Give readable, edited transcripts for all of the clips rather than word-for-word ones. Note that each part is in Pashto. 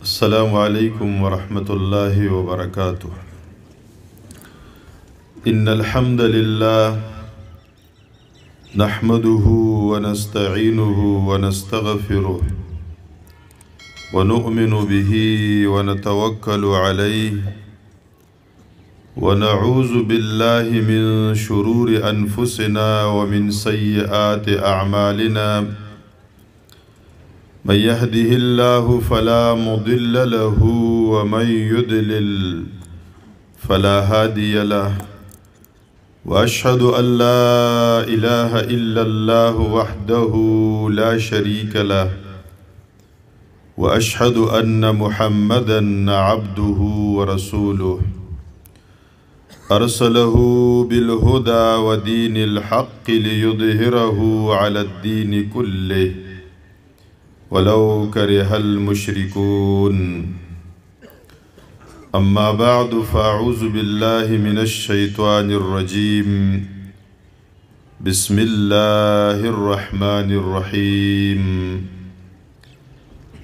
السلام عليكم ورحمة الله وبركاته. إن الحمد لله نحمده ونستعينه ونستغفره ونؤمن به ونتوكل عليه ونعوذ بالله من شرور أنفسنا ومن سيئات أعمالنا. من يهده الله فلا مضل له ومن يضلل فلا هادي له، وأشهد أن لا إله إلا الله وحده لا شريك له، وأشهد أن محمدا عبده ورسوله أرسله بالهدى ودين الحق ليظهره على الدين كله ولو كره المشركون. أما بعد فأعوذ بالله من الشيطان الرجيم. بسم الله الرحمن الرحيم.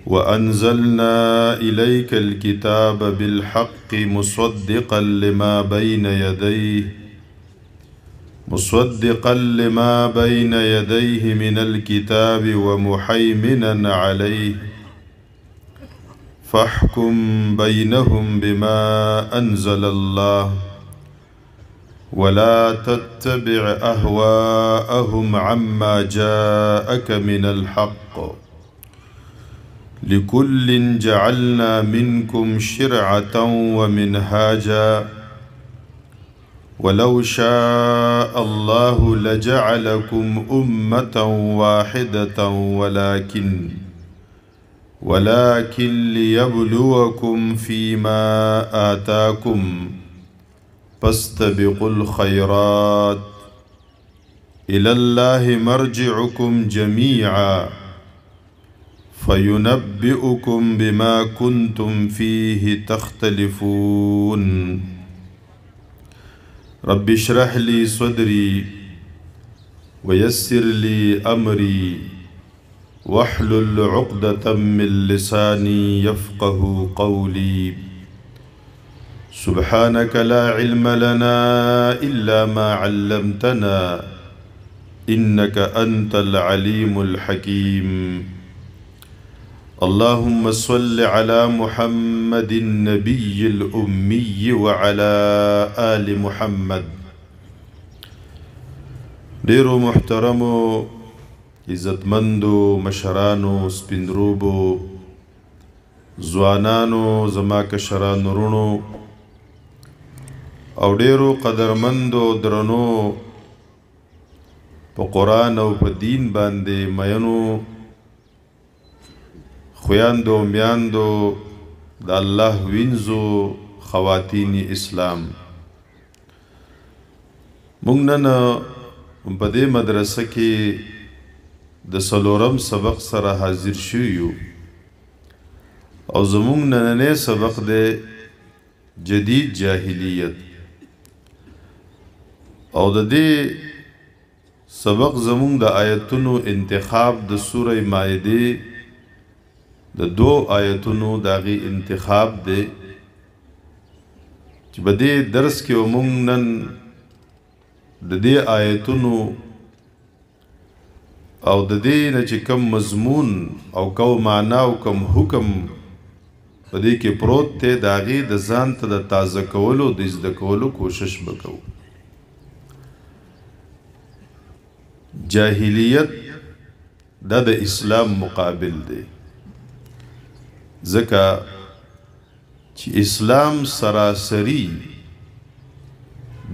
وأنزلنا إليك الكتاب بالحق مصدقا لما بين يديه من الكتاب ومحيمنا عليه، فاحكم بينهم بما أنزل الله ولا تتبع أهواءهم عما جاءك من الحق، لكل جعلنا منكم شرعة ومنهاجا ولو شاء الله لجعلكم أمة واحدة ولكن ليبلوكم فيما آتاكم، فاستبقوا الخيرات إلى الله مرجعكم جميعا فينبئكم بما كنتم فيه تختلفون. رب اشرح لي صدري ويسر لي أمري واحلل عقدة من لساني يفقه قولي. سبحانك لا علم لنا إلا ما علمتنا إنك أنت العليم الحكيم. اللهم صل على محمد النبي الأمي وعلى آل محمد. ډیرو محترمو عزتمندو مشرانو سپینروبو ځوانانو زما کشرانو رونو او ډیرو قدرمندو درنو په قرآن او په دین باندې مینو خویاندو میاندو د الله وینزو خواتین اسلام، مونږ نن په دې مدرسه کې د څلورم سبق سره حاضر شویو او زمونږ نننی سبق دی جدید جاهلیت، او د دې سبق زمونږ د آیتونو انتخاب د سوره مائده د دو آیتونو داغي انتخاب دی چې په دې درس کې موږ نن د دې آیتونو او د دې نه چې کم مضمون او کوم معنا او کوم حکم په دې کې پروت دی داغي د ځان ته د تازه کولو د زده کولو کوشش وکړو. جاهلیت دا د اسلام مقابل دی، ځکه چې اسلام سراسری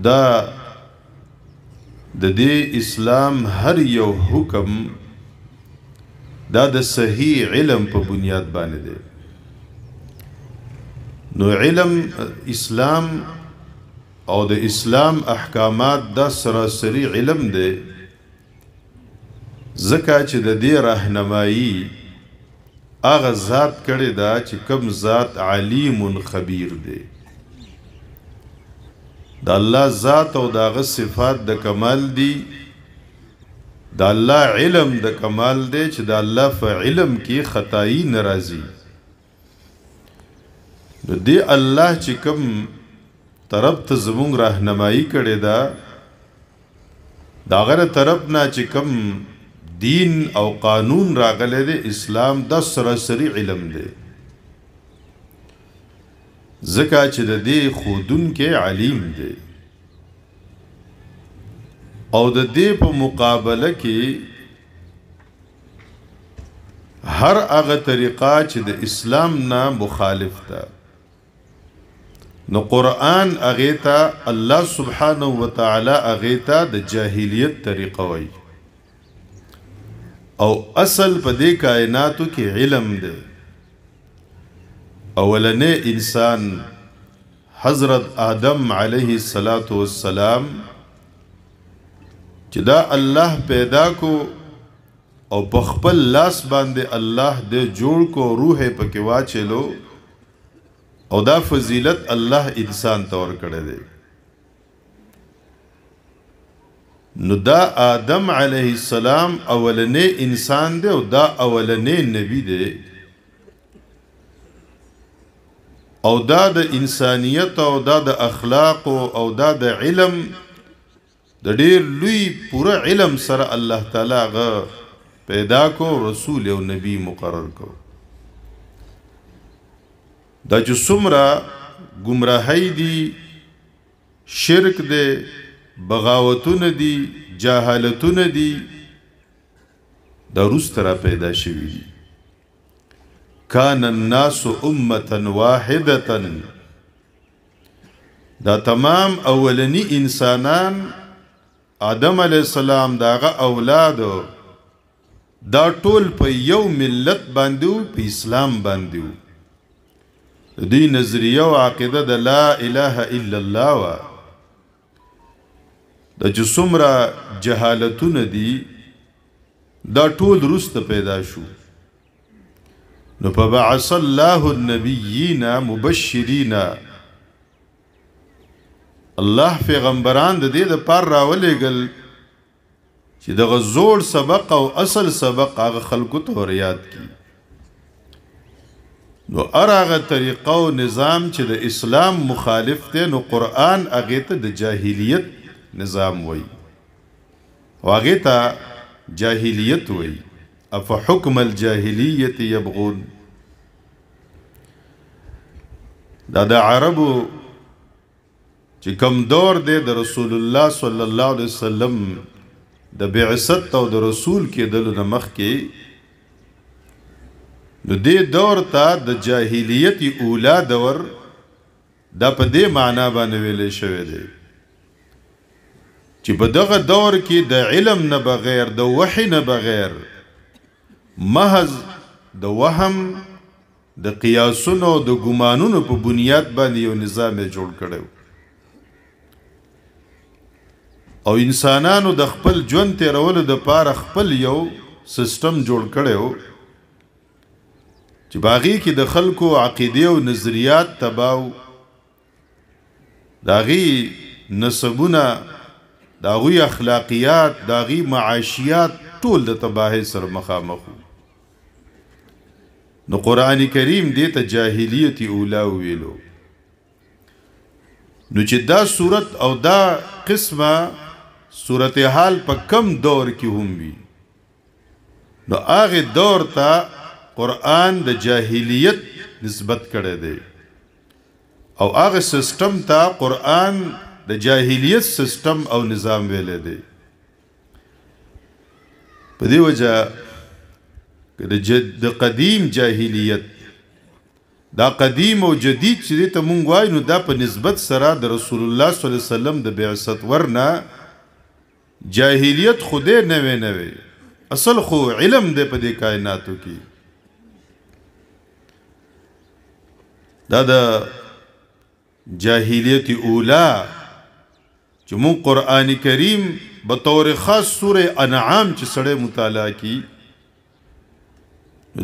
دا د دې اسلام هر یو حکم دا د صحیح علم په بنیاد باندې دی. نو علم اسلام او د اسلام احکامات دا سراسری علم دی، ځکه چې د دې راهنمایي اغه ذات کړي دا چې کوم ذات علیم خبیر دی. د الله ذات او داغه صفات د کمال دی، د الله علم د کمال دی چې د الله په علم کې خطائی ناراضي. نو دی الله چې کوم طرف ته زمونږ راهنمایي کړې ده د هغه طرف نه چې کوم دین او قانون راغلی دی اسلام د سراسري علم دی ځکه چې د دې ښودونکی علیم دی او د دې په مقابله کې هر هغه طریقه چې د اسلام نه مخالف ده نو قرآن هغې ته الله سبحانه وتعالی هغې ته د جاهلیت طریقه وایي او اصل په دې کائناتو کې علم دی اولنې انسان حضرت آدم علیه السلام چې دا الله پیدا کو او په خپل لاس باندې الله دې جوړ کو روح پکې واچلو او دا فضیلت الله انسان تور کړی دی نو دا آدم علیه السلام اولنې انسان دی او دا اولنې نبی دی او دا د انسانیت او دا د اخلاق او دا د علم د ډیر لوی پوره علم سره الله تعالی غ پیدا کو رسول او نبی مقرر کو دا چې څومره گمراهی دي شرک دی بغاوتونه دي جهالتونه دي دا وروسته را پیدا شوي دي کان الناس امة واحدة دا تمام اولنی انسانان آدم علیہ السلام داغه اولادو دا ټول په یو ملت باندې په اسلام باندې دی نظریه او عقیده د لا اله الا الله وا د جسمرا جهالتونه دي دا ټول رست پیدا شو نو فبعث الله النبیین مبشرین الله پیغمبران د دې د پر راولېګل چې د غزور سبق او اصل سبق هغه خلکو ته وريات کی نو ارغه طریقه او نظام چې د اسلام مخالف دی نو قرآن هغه ته د جاهلیت نظام وای واغه ته جاهلیت وای اف حکم الجاهلیت یبغون دا د عربو چې کم دور دی د رسول الله صلی الله علیه وسلم د بعثت او د رسول کې دلو نه مخ کې نو دې دور ته د جاهلیت اوله دور دا په دې معنا باندې ویلې شوی دی چې په دغه دور کې د علم نه بغیر د وحی نه بغیر محض د وهم د قیاسونو د ګمانونو په بنیاد باندې یو نظام جوړ کړو او انسانانو د خپل ژوند تیرولو د پاره خپل یو سیستم جوړ کړو چې باغی کې د خلکو عقیده او نظریات تباو داغي نسبونه داغي اخلاقیات داغي معاشیات ټول د تباہی سره مخامخ نو قران کریم دې ته جاهلیت اوله ویلو نو چې دا صورت او دا قسمه صورتحال په کم دور کې هم وي نو هغه دور ته قرآن د جاهلیت نسبت کړی دی او هغه سیستم ته قرآن د جاهلیت سیستم او نظام ویلی دی په دې وجه د قدیم جاهلیت دا قدیم او جدید چې ته مونږ وایو نو دا په نسبت سره د رسول الله صلی الله علیه وسلم د بعثت ورنه جاهلیت خوده نوې اصل خو علم دی په دې کائناتو کې دا د جاهلیت اوله چې مون قرآن کریم بطور خاص سوره انعام چې سړی مطالعه کی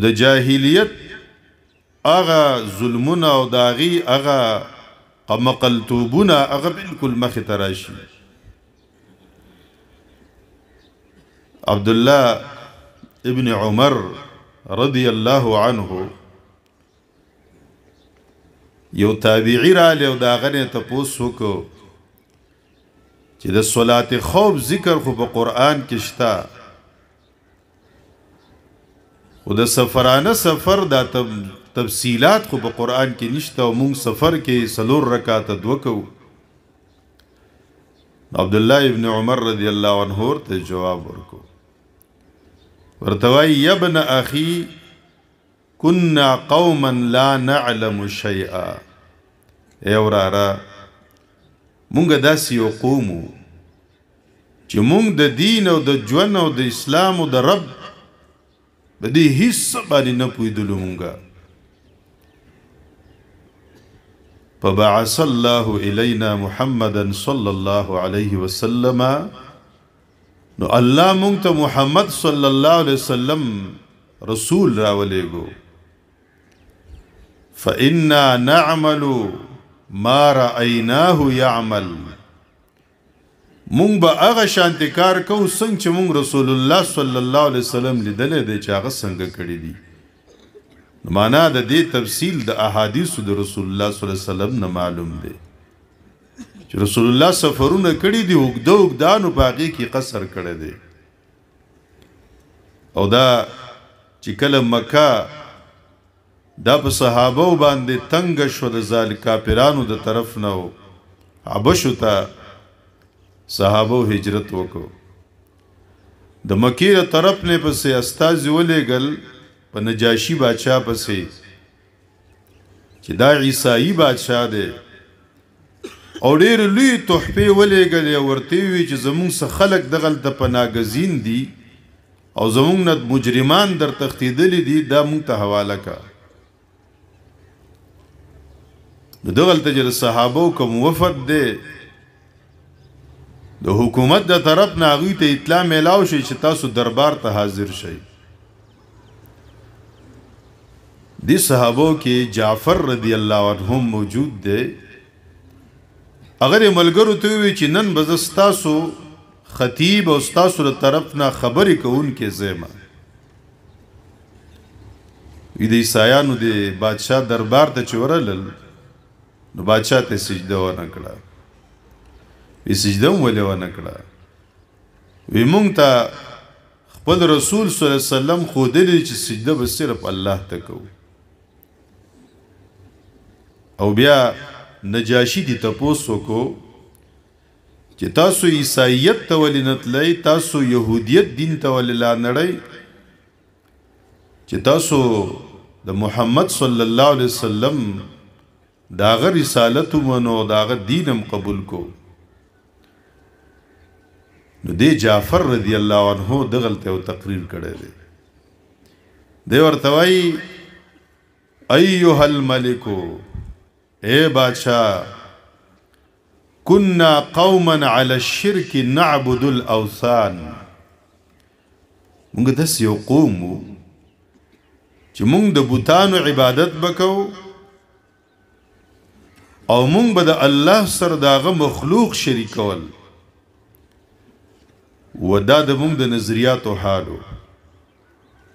د جاهلیت اغا ظلمونه او داغي اغا قمقلتوبونه اغا بالکل مخ تراشی عبد الله ابن عمر رضی الله عنه یو تابعی را لی او دا غنی تپوس وکو چې د صلات خوف ذکر خو په قرآن کې شتا خو د سفرانه سفر دا تفصیلات خو په قرآن کې نشته او مونږ سفر کې 4 رکعات دوکو عبدالله ابن عمر رضی الله عنه ته جواب ورکو ورتوای یا ابن اخي كنا قوما لا نعلم شيئا اے ورارا مونږ داسې یو قوم چې مونږ د دین او د ژوند او د اسلام او د رب بدی هیڅ باندې نه پوهېدلو مونږه فبعث الله الینا محمدا صلی الله علیه وسلم نو الله مونږ ته محمد صلی الله علیه وسلم رسول راولېږو فإنا نعمل ما رأيناه يعمل مونږ به هغه شانتي کار کوو څنګه چې مونږ رسول الله صلی الله علیه وسلم لیدلې دی چې هغه څنګه کړی دي معنا د دې تفصیل د احادیثو د رسول الله صلی الله علیه وسلم نه معلوم دی چې رسول الله سفرونه کړی دي اوږدانو باقي کې قصر کړی دی او دا چې کله مکه دا په صحابه باندې تنگ شو د ذالک کافرانو د طرف نه حبشو ته صحابه هجرت وکړو د مکی له طرف نه پسې استازي ولېګل په نجاشي بادشاہ پسې چې دا عیسائی بادشاہ دی او ډېر لوی تحفه ولېګل ورته وی چې زموږ څخه خلق دغلته پناګزین دي او زموږ نه مجرمان در تختیدلې دي دا مونږ ته حواله کا نو دغلته چې صحابه کوم وفد دی د حکومت د طرف نه هغوی ته اطلاع میلاو شي چې تاسو دربار ته حاضر شئ دی صحابو کې جعفر رضی الله عنهم موجود دی اگر ملګرو ته وی چې نن به تاسو خطیب او تاسو له طرف نه خبرې کوونکې زما د عیسایانو د بادشاہ دربار ته چورلل نو بادشاہ ته سجده ونه کړه وی سجده ولې ونه کړه وی مونږ ته خپل رسول صلی الله علیه وسلم خو دې چې سجده به صرف الله ته کوو او بیا نجاشی دی تپوسو کو چې تاسو عیسائیت ته ولې نتلئ تاسو یهودیت دین ته ولې لا نړئ چې تاسو د محمد صلی الله علیه وسلم داغه رسالت ومنو داغه دینم قبول کو نو دی جعفر رضی الله عنه دغلته او تقریر کړی دی دی ورته وایي ایها الملک اے بادشاہ كنا قوما على الشرك نعبد الاوثان مونږ داس یو قوم چې مونږ د بوتانو عبادت وکاو او مونږ به د الله سره داغه مخلوق شریکول ودا د مونږ د نظریاتو حالو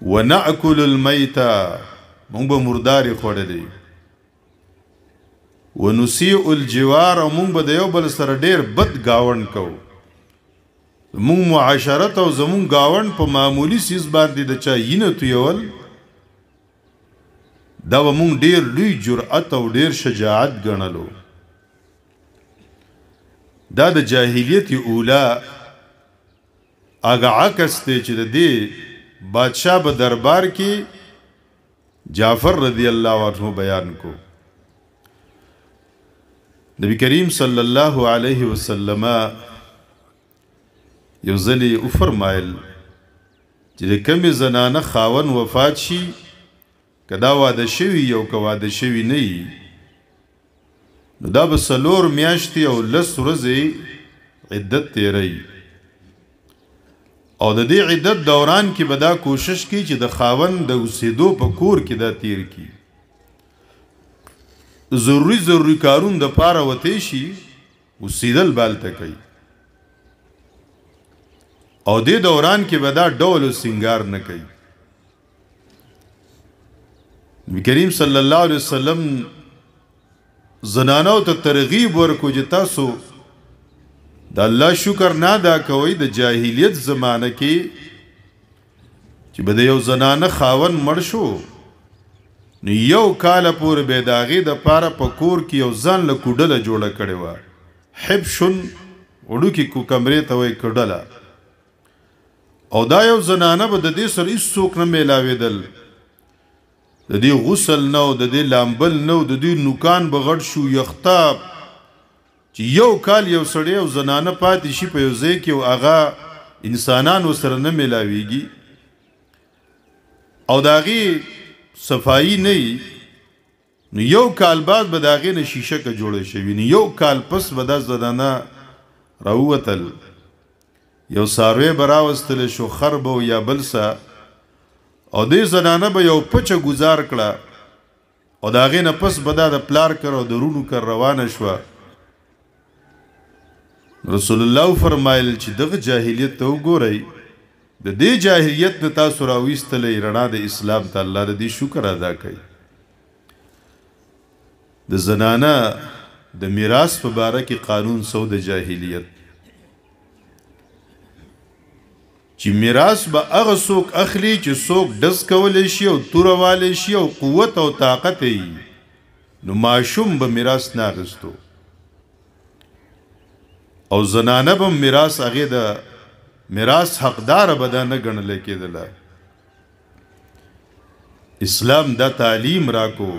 ونأكل الميت مونږ به مرداري خوړلې ونسيء الجوار مونږ به د یو بل سره ډېر بد گاوند کو مونږ معاشرت او زمون گاوند په معمولی سیس باندې د چا ینه تویول دا مونږ ډېر لوی جرأت او ډېر شجاعت ګڼلو دا د جاهلیت اوله اگه عکس ته چې د دې بادشاہ په دربار کې جعفر رضی الله عنه بیان کو نبی کریم صلی الله علیه وسلم یو ځلی او فرمایل چې کمی زنانه خاون وفات شي کدا واده شوی یو که واده شوی نه نو دا به 4 میاشتې او 10 ورځې عدت تیری او د دې عدت دوران کې به دا کوشش کی چې د خاون د اوسېدو په کور کې دا تیر کی ضروری کارون د پاره وته شي اوسېدل بالته کوي او دې دوران کې به دا ډول سنگار نه کوي نبی کریم صلی الله علیه وسلم زنانو ته ترغیب ورکو چې تاسو د الله شکر نه ادا کوئ. د جاهلیت زمانه کې چې به د یو زنانه خاون مړ شو نو یو کال پورې به د هغې دپاره په کور کې یو ځان له کوډله جوړه کړې وه. حبشن وړوکې کمرې ته وایي کوډله. او دا یو زنانه به د دې سره هېڅوک نه میلاوېدل. د دې غسل نه او د دې لامبل نه او د دې نوکان به غټ شو یختاب چې یو کال یو سړی او زنانه پاتې شي په یو ځای کې او هغه انسانان ورسره نه میلاویږي او د هغې صفایي نه وي نو یو کال بعد به د هغې نه شیشکه جوړه شوي. نو یو کال پس به دا زنانه راووتل یو څاروی به راوستلی شو خر به یا بل څه او دې زنانه به یو پچه گزار کړه او د هغې نه پس به دا د پلار کر او د رونو کر روانه شوه. رسول الله فرمایل چې دغه جاهلیت ته وګورئ. د دې جاهلیت نه تاسو راویستلی رڼا د اسلام ته الله د دې شکر ادا کوي. د زنانه د میراث په باره کې قانون سو د جاهلیت چې میراث به هغه څوک اخلي چې څوک ډز کولی شي او توره والی شي او قوت او طاقت یې نو ماشوم به میراث نه اخیستو او زنانه به میراث هغې د میراث حقدار به دا نه ګڼلی کېدله. اسلام دا تعلیم راکو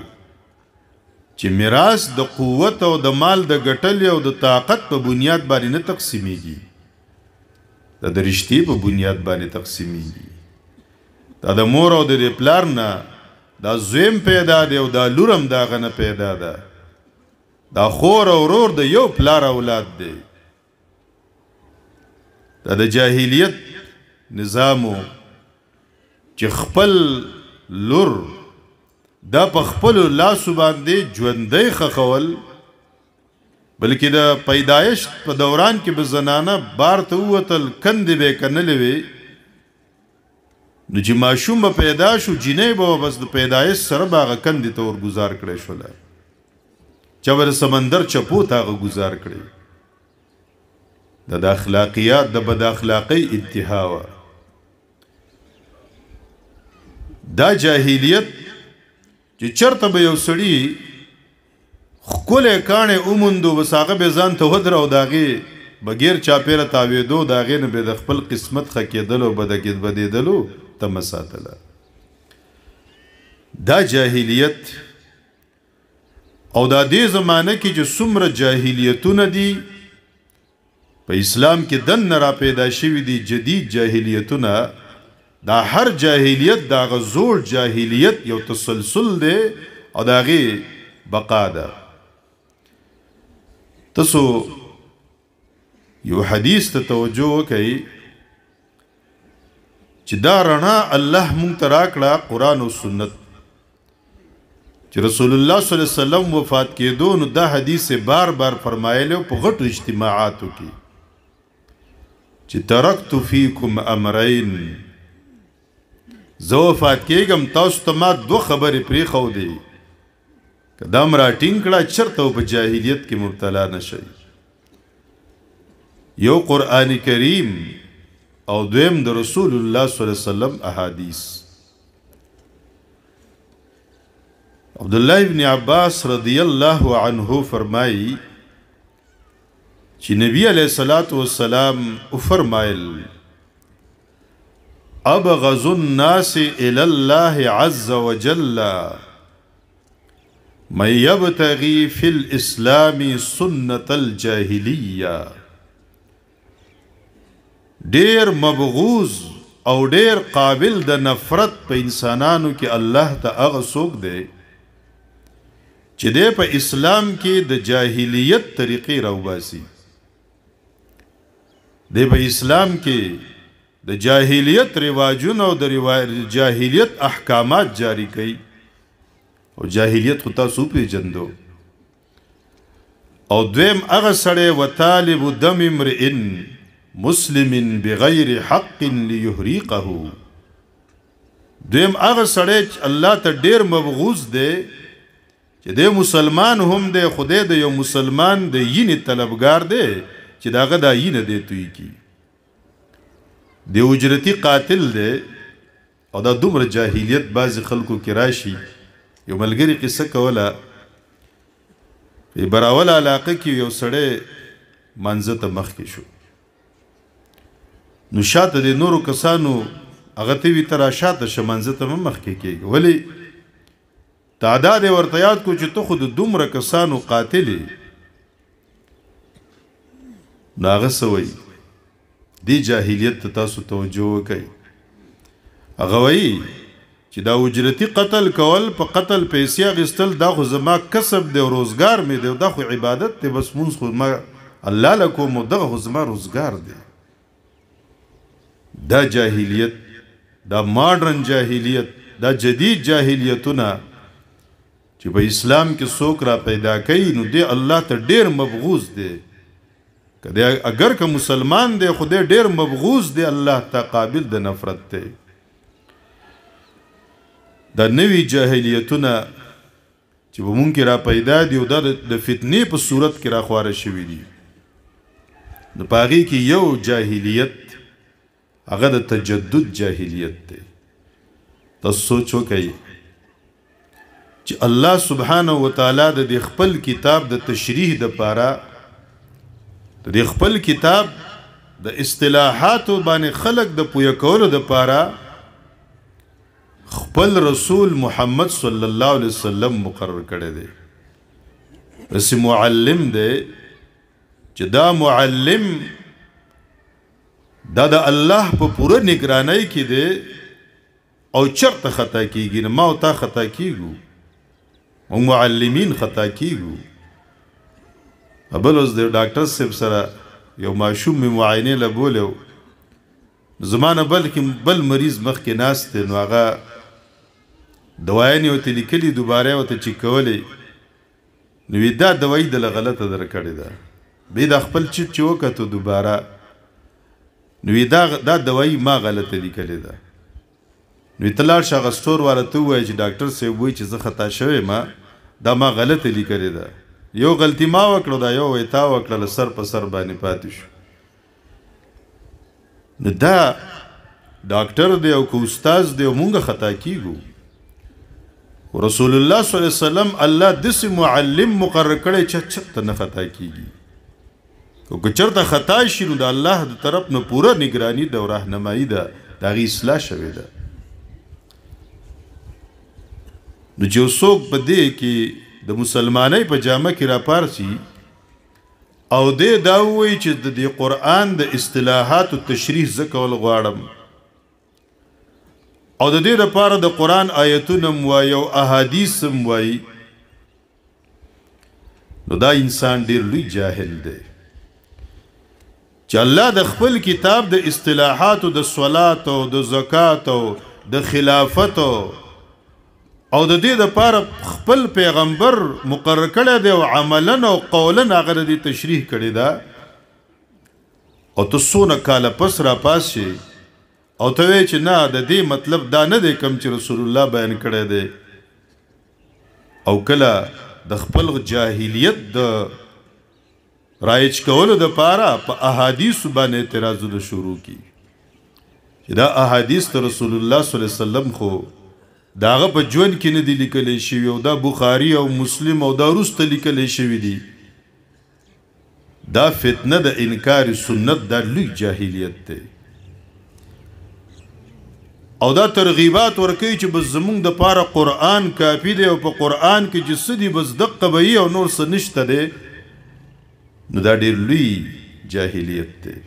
چې میراث د قوت او د مال د ګټلې او د طاقت په بنیاد باندې نه تقسیمیږي. دا د رشتې په بنیاد باندې تقسیمیږي. دا د مور او د پلار نه دا زویم پیدا دی او دا لورم د هغه نه پیدا ده. دا خور او ورور د یو پلار اولاد دی. دا د جاهلیت نظامو چې خپل لور دا په خپل لاسو باندې ژوندی خښول بلکې د پیدایش په دوران کې به زنانه بار ته ووتل کندې به یې کنلې وې نو چې ماشوم به پیدا شو جینۍ به بس د پیدایش سره به هغه کندې ته ورګزار کړی شوله چا به د سمندر چپو ته هغه ګزار کړی. دا د اخلاقیات د بد اخلاقۍ انتها وه. دا جاهلیت چې چرته به یو سړي ښکلی کاڼې وموندو بس هغه به ځان ته ودرو د هغې بغیر چاپېره تاوېدو د هغې نه به د خپل قسمت ښه کېدلو بدېدلو تمه ساتله. دا جاهلیت او دا دې زمانه کې چې څومره جاهلیتونه دي په اسلام کې دننه را پیدا شوي دي جدید جاهلیتونه. دا هر جاهلیت دا هغه زوړ جاهلیت یو تسلسل دی او د هغې بقا ده. تاسو یو حدیث ته توجه وکئ چې دا رڼا الله مونږ ته راکړه قرآن او سنت چې رسول الله صلی الله علیه وسلم وفات کېدو نو دا حدیث بار بار فرمایلی په غټو اجتماعاتو کې چې ترکت فیکم امرین زه وفات کېږم تاسو ته ما دوه خبرې پرېښودې که دا م راټینګ کړه چېرته په جاهلیت کې مبتلا نه شئ. یو قرآن کریم او دویم د رسول الله صلی الله علیه وسلم احادیث. عبدالله ابن عباس رضی الله عنه فرمائی چې نبی علیہ الصلوۃ والسلام فرمایل ابغض الناس الى الله عز وجل من يبتغي في الاسلام سنة الجاهلیه. ډیر مبغوز او ډیر قابل د نفرت په انسانانو کې الله ته هغه څوک دی چې دی په اسلام کې د جاهلیت طریقې راوباسي. دی په اسلام کې د جاهلیت رواجونه او د جاهلیت احکامات جاری کوي او جاهلیت خو تاسو پیژندو. او دویم هغه سړی وطالب دم امرئ مسلم بغیر حق لیحریقه. دویم هغه سړی چې الله ته ډیر مبغوز دی چې د مسلمان هم د خدای د یو مسلمان د یینې طلبګار دی چې داغه د یینه دی توی کی د اجرتی قاتل دی او دا دومره جاهلیت بعض خلکو کې راشي یو ملګری قصه کوله په براول علاقه کې یو سړی منځ ته مخ کې شو نو شاته د نورو کسانو هغه ته وی تر شاته شمنځ ته مخ کې کېږي ولی تعداد ورته یاد کو چې ته خود دومره کسانو قاتلی ناغه سوی دی جاهلیت ته تاسو توجه وکړئ هغه وی چې دا اجرتی قتل کول په قتل پیسې اخیستل دا خو زما کسب دی او روزګار مې دی دا خو عبادت دی بس مونږ خو ما الله لکوم دغه خو زما روزګار دی دا جاهلیت دا ماډرن جاهلیت دا جدید جاهلیتونه چې په اسلام کې څوک را پیدا کوي نو دی الله ته ډیر مبغوز دی کله اگر که مسلمان دی خدای ډیر مبغوز دی الله ته قابل د نفرت دی دا نوی جاهلیتونه چې په مونږ کې را پیدا دي او د فتنې په صورت کې را خواره شوي دي نو په هغې کې یو جاهلیت هغه د تجدد جاهلیت دی تاسو سوچ وکئ چې الله سبحانه وتعالی د خپل کتاب د تشریح د پاره د خپل کتاب د اصطلاحات باندې خلق د پوی کولو د پاره خپل رسول محمد صلی الله علیه وسلم مقرر کړی دی رس معلم دی چې دا معلم دا د الله په پوره نگرانی کې دی او چرته خطا کیږي نه ما او تا خطا کیږو او معلمین خطا کیږو ابل اوس د ډاکټر صاحب سره یو ماشوم می معاینه لبولو زمانه بل مریض مخ کې ناست نو هغه دوايانې او تلیکلي دوباره وته چې کولې نو دا دوايي د غلطه در کړې ده به د خپل چې وکړو دوباره نو دا دوايي ما غلطه لیکلې ده نو تلار شغه ستور ورته وای چې ډاکټر صاحب وای چې زه خطا شوی ما دا ما غلطه لیکلې ده یو غلطی ما وکړو دا یو وتا وکړل سر په سر باندې پاتې شو نو دا ډاکټر دی او کو استاد دی مونږه خطا کیږو رسول الله صلی الله علیه وسلم الله دس معلم مقرر کړي چې چرته نه خطا کیږي او که چرته خطا شي نو د الله د طرف نه پوره نگرانی د راهنمایي ده د اصلاح شوی ده نو چې څوک په دې کې د مسلمانۍ په جامه کې را پارسي او دې دا وایي چې د قرآن د اصطلاحات او تشریح زکول غواړم او د دې لپاره د قرآن آیتونه وایي او احادیث وایي نو دا انسان ډیر لوی جاهل دی چې الله د خپل کتاب د اصطلاحات او د صلات او د زکات او د خلافت او د دې لپاره خپل پیغمبر مقرر کړی دی او عملا او قولا هغه د تشریح کړی دا او تاسو کاله پس را پاسي او ته وی چې نه د دې مطلب دا نه دی کوم چې رسول الله بیان کړی دی او کله د خپل جاهلیت د رایج کولو د پاره په احادیث باندې اعتراضونه شروع کی چې دا احادیث ته رسول الله صلی الله علیه وسلم خو داغه په ژوند کې نه دی لیکل شوی او دا بخاری او مسلم او دا رسته لیکل شوی دی دا فتنه د انکار سنت د لوی جاهلیت دی او دا ترغیبات ورکوي چې بس زمونږ د پاره قرآن کافی دی او په قرآن کې چې څه دي بس دقه به او نور څه نشته دی نو دا ډېر لوی جاهلیت دی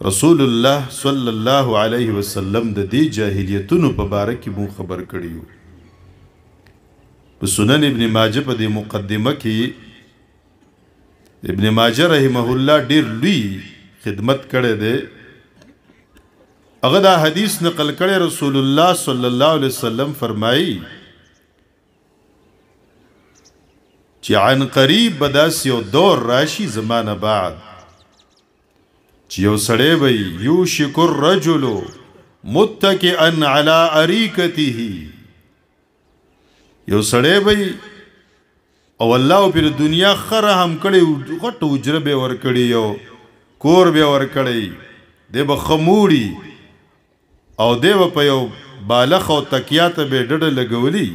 رسول الله صلی الله علیه وسلم د دې جاهلیتونو په باره کې مو خبر کړیو په سنن ابن ماجه په دې مقدمه کې ابن ماجه رحمه الله ډېر لوی خدمت کړی دی هغه دا حدیث نقل کړی رسول الله صلی الله علیه وسلم فرمایي چې عن قریب بداس یو دور راشي زمانه بعد چې یو سړی وي یوشک الرجل متکئا علی اریکته یو سړی وي او الله پر دنیا خره هم کړي غټ اجره به ور کړي یو کور به ور کړي دی به خموړي او دی په یو بالغ او تکیات به ډډه لګولي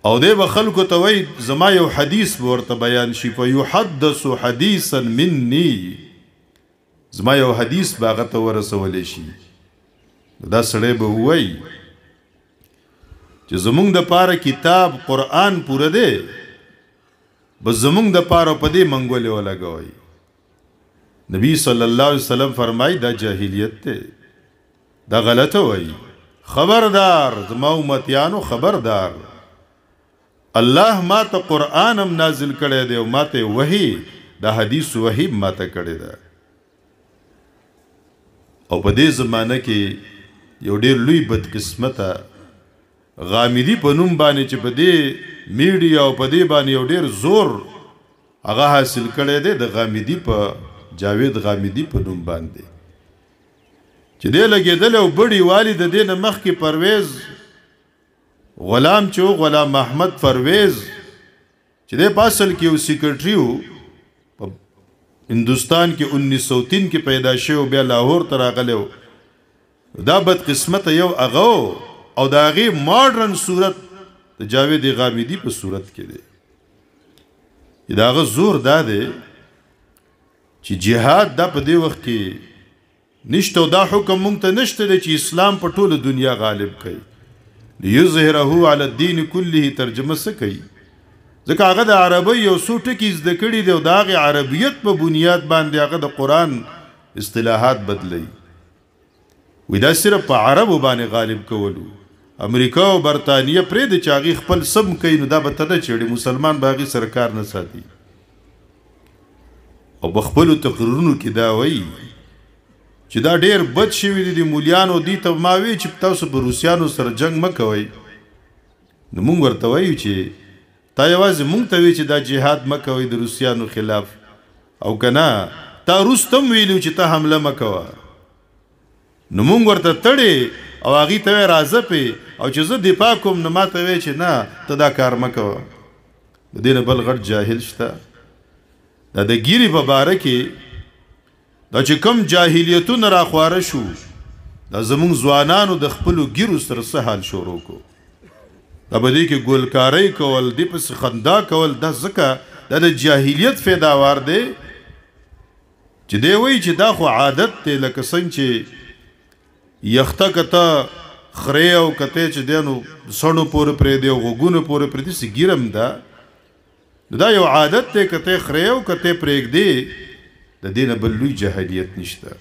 او دی به خلکو ته وای زما یو حدیث ورته بیان شي فیحدث حدیثا مني زما یو حدیث باغه ته ورسول شي دا سړی به وای چې زمونږ د پاره کتاب قرآن پوره دی بس زمونږ د پاره په دې منګولې ولګوي نبی صلی الله علیه وسلم فرمای دا جاهلیت ته دا غلطه وای خبردار زما امتیانو خبردار الله ما ته قرآن هم نازل کړی دی او ما ته وحی دا حدیث وحی ما ته کړی ده او په دې زمانه کې یو ډیر لوی بدقسمته غامدی په نوم باندې چې په دې میډیا او په دې باندې یو ډیر زور هغه حاصل کړی دی د غامدی په جاوید غامدی په نوم باندې چې دې لګېدل او بډي والد د دې نه مخکې پرویز غلام چو غلام محمد پرویز چې دې پاسل کې یو سیکرټری وو هندوستان کې 1903 کې پیدا شو بیا لاهور ته راغلی دا بدقسمت یو هغه او دا غي ماډرن صورت د جاوید غامدی په صورت کې دی دا غو زور دا دی چې جهاد دا په دې وخت کې نشته دا حکم مونږ ته نشته چې اسلام په ټوله دنیا غالب کړي ليظهره على الدين كله ترجمه سکی ځکه هغه د عربی یو څو ټکي زده کړي دی او د هغې عربیت په بنیاد باندې هغه د قرآن اصطلاحات بدلی وی دا صرف په عربو باندې غالب کولو امریکا او برطانیه پرې د چې هغې خپل سم کوي نو دا به ته نه چېړي مسلمان به هغې سره کار نه ساتي او په خپلو تقریرونو کې دا وایي چې دا ډیر بد شوي دي د مولیانو دي ته ما وی چې تاسو په روسیانو سره جنگ مه کوئ نو مونږ ورته وایو چې تا یوازې مونږ ته وی چې دا جهاد مه کوئ د روسیانو خلاف او که نه تا روس ته هم ویلو چې ته حمله مه کوه نو مونږ ورته تړې او هغې ته وی راځه پې او چې زه دفاع کوم نو ما ته وی چې نه ته دا کار مه کوه د دې نه بل غټ جاهل شته دا د ګیري په باره کې دا چې کم جاهلیتونه راخواره شو دا زمونږ ځوانانو د خپلو ګیرو سره څه حال شروع کو دا به دې کې ګلکارۍ کول دې پسې خندا کول دا ځکه دا د جاهلیت فیداوار دی چې دی وایي چې دا خو عادت دی لکه څنګه چې یخته کته خرې او کته چې دی نو سړو پورې پرېږدي او غوږونو پورې پرېږدي چې ګیرم ده دا یو عادت دی کته خرې او کته پرېږدي د دې نه بل لوی جاهلیت نشته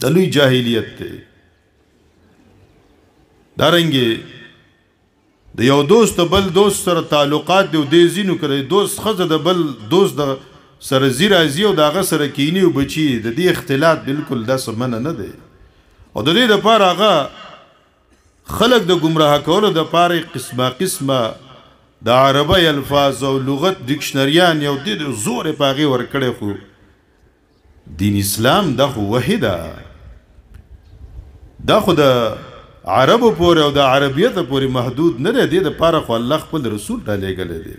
د لوی جاهلیت دی دارنګې د یو دوست بل دوست سره تعلقات دی او دې ځینو کړی دوست ښځه د بل دوست د سره ځي راځي او د هغه سره کیني او بچي د دې اختلاط بالکل داسې منع نه دی او د دې دپاره هغه خلق د ګمراه کولو دپاره قسمه قسمه د عربی الفاظ او لغت ډکشنریان یو د زور په هغې ورکړی خو دین اسلام دا خو وحیده دا خو د عربو پورې او د عربیت پورې محدود نه دی دې دپاره خو الله خپل رسول رالیږلی دی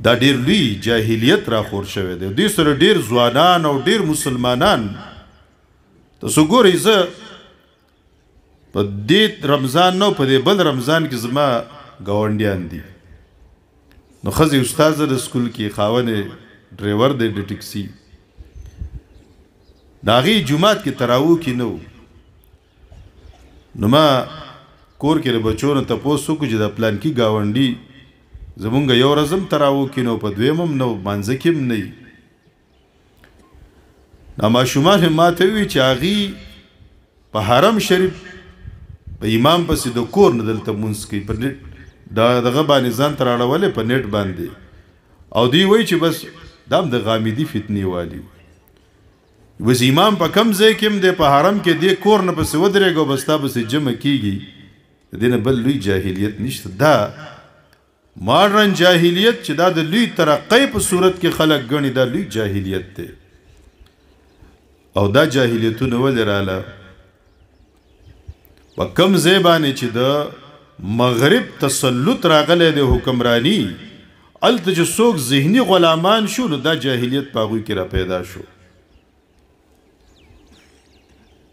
دا ډیر لوی جاهلیت راخور شوی دی دې سره ډیر ځوانان او ډیر مسلمانان تاسو ګورئ زه په دې رمضان نه په دې بل رمضان کې زما ګاونډیان دي نو ښځې استاذه د سکول کې خاونې ډریور دی د ټکسي د هغې جومات کې تراوو کې نه نو ما کور کې له بچو نه تپوس وکړو چې د پلانکي ګاونډي زمونږ یو ورځ هم تراوو کې نه په دویم هم نه مانځه کې هم نه دا ماشومان هم ما ته ووي چې هغې په حرم شریف په امام پسې د کور نه دلته مونځ کوي په نیټ دغه باندې ځان ته راړولې په نیټ باندې او دوی وایي چې بس دا هم د غامدي فتنې والي بس امام په کم ځای کې هم دی په حرم کې دی کور نه پسې ودرېږه او بس تا پسې جمع کېږي د دې نه بل لوی جاهلیت نشته دا ماډرن جاهلیت چې دا د لوی ترقۍ په صورت کې خلک ګڼي دا لوی جاهلیت دی او دا جاهلیتونه ولې راله په کم ځای باندې چې د مغرب تسلط راغلی د حکمرانی الته چې څوک ذهني غلامان شو نو دا جاهلیت په هغوی کې را پیدا شو.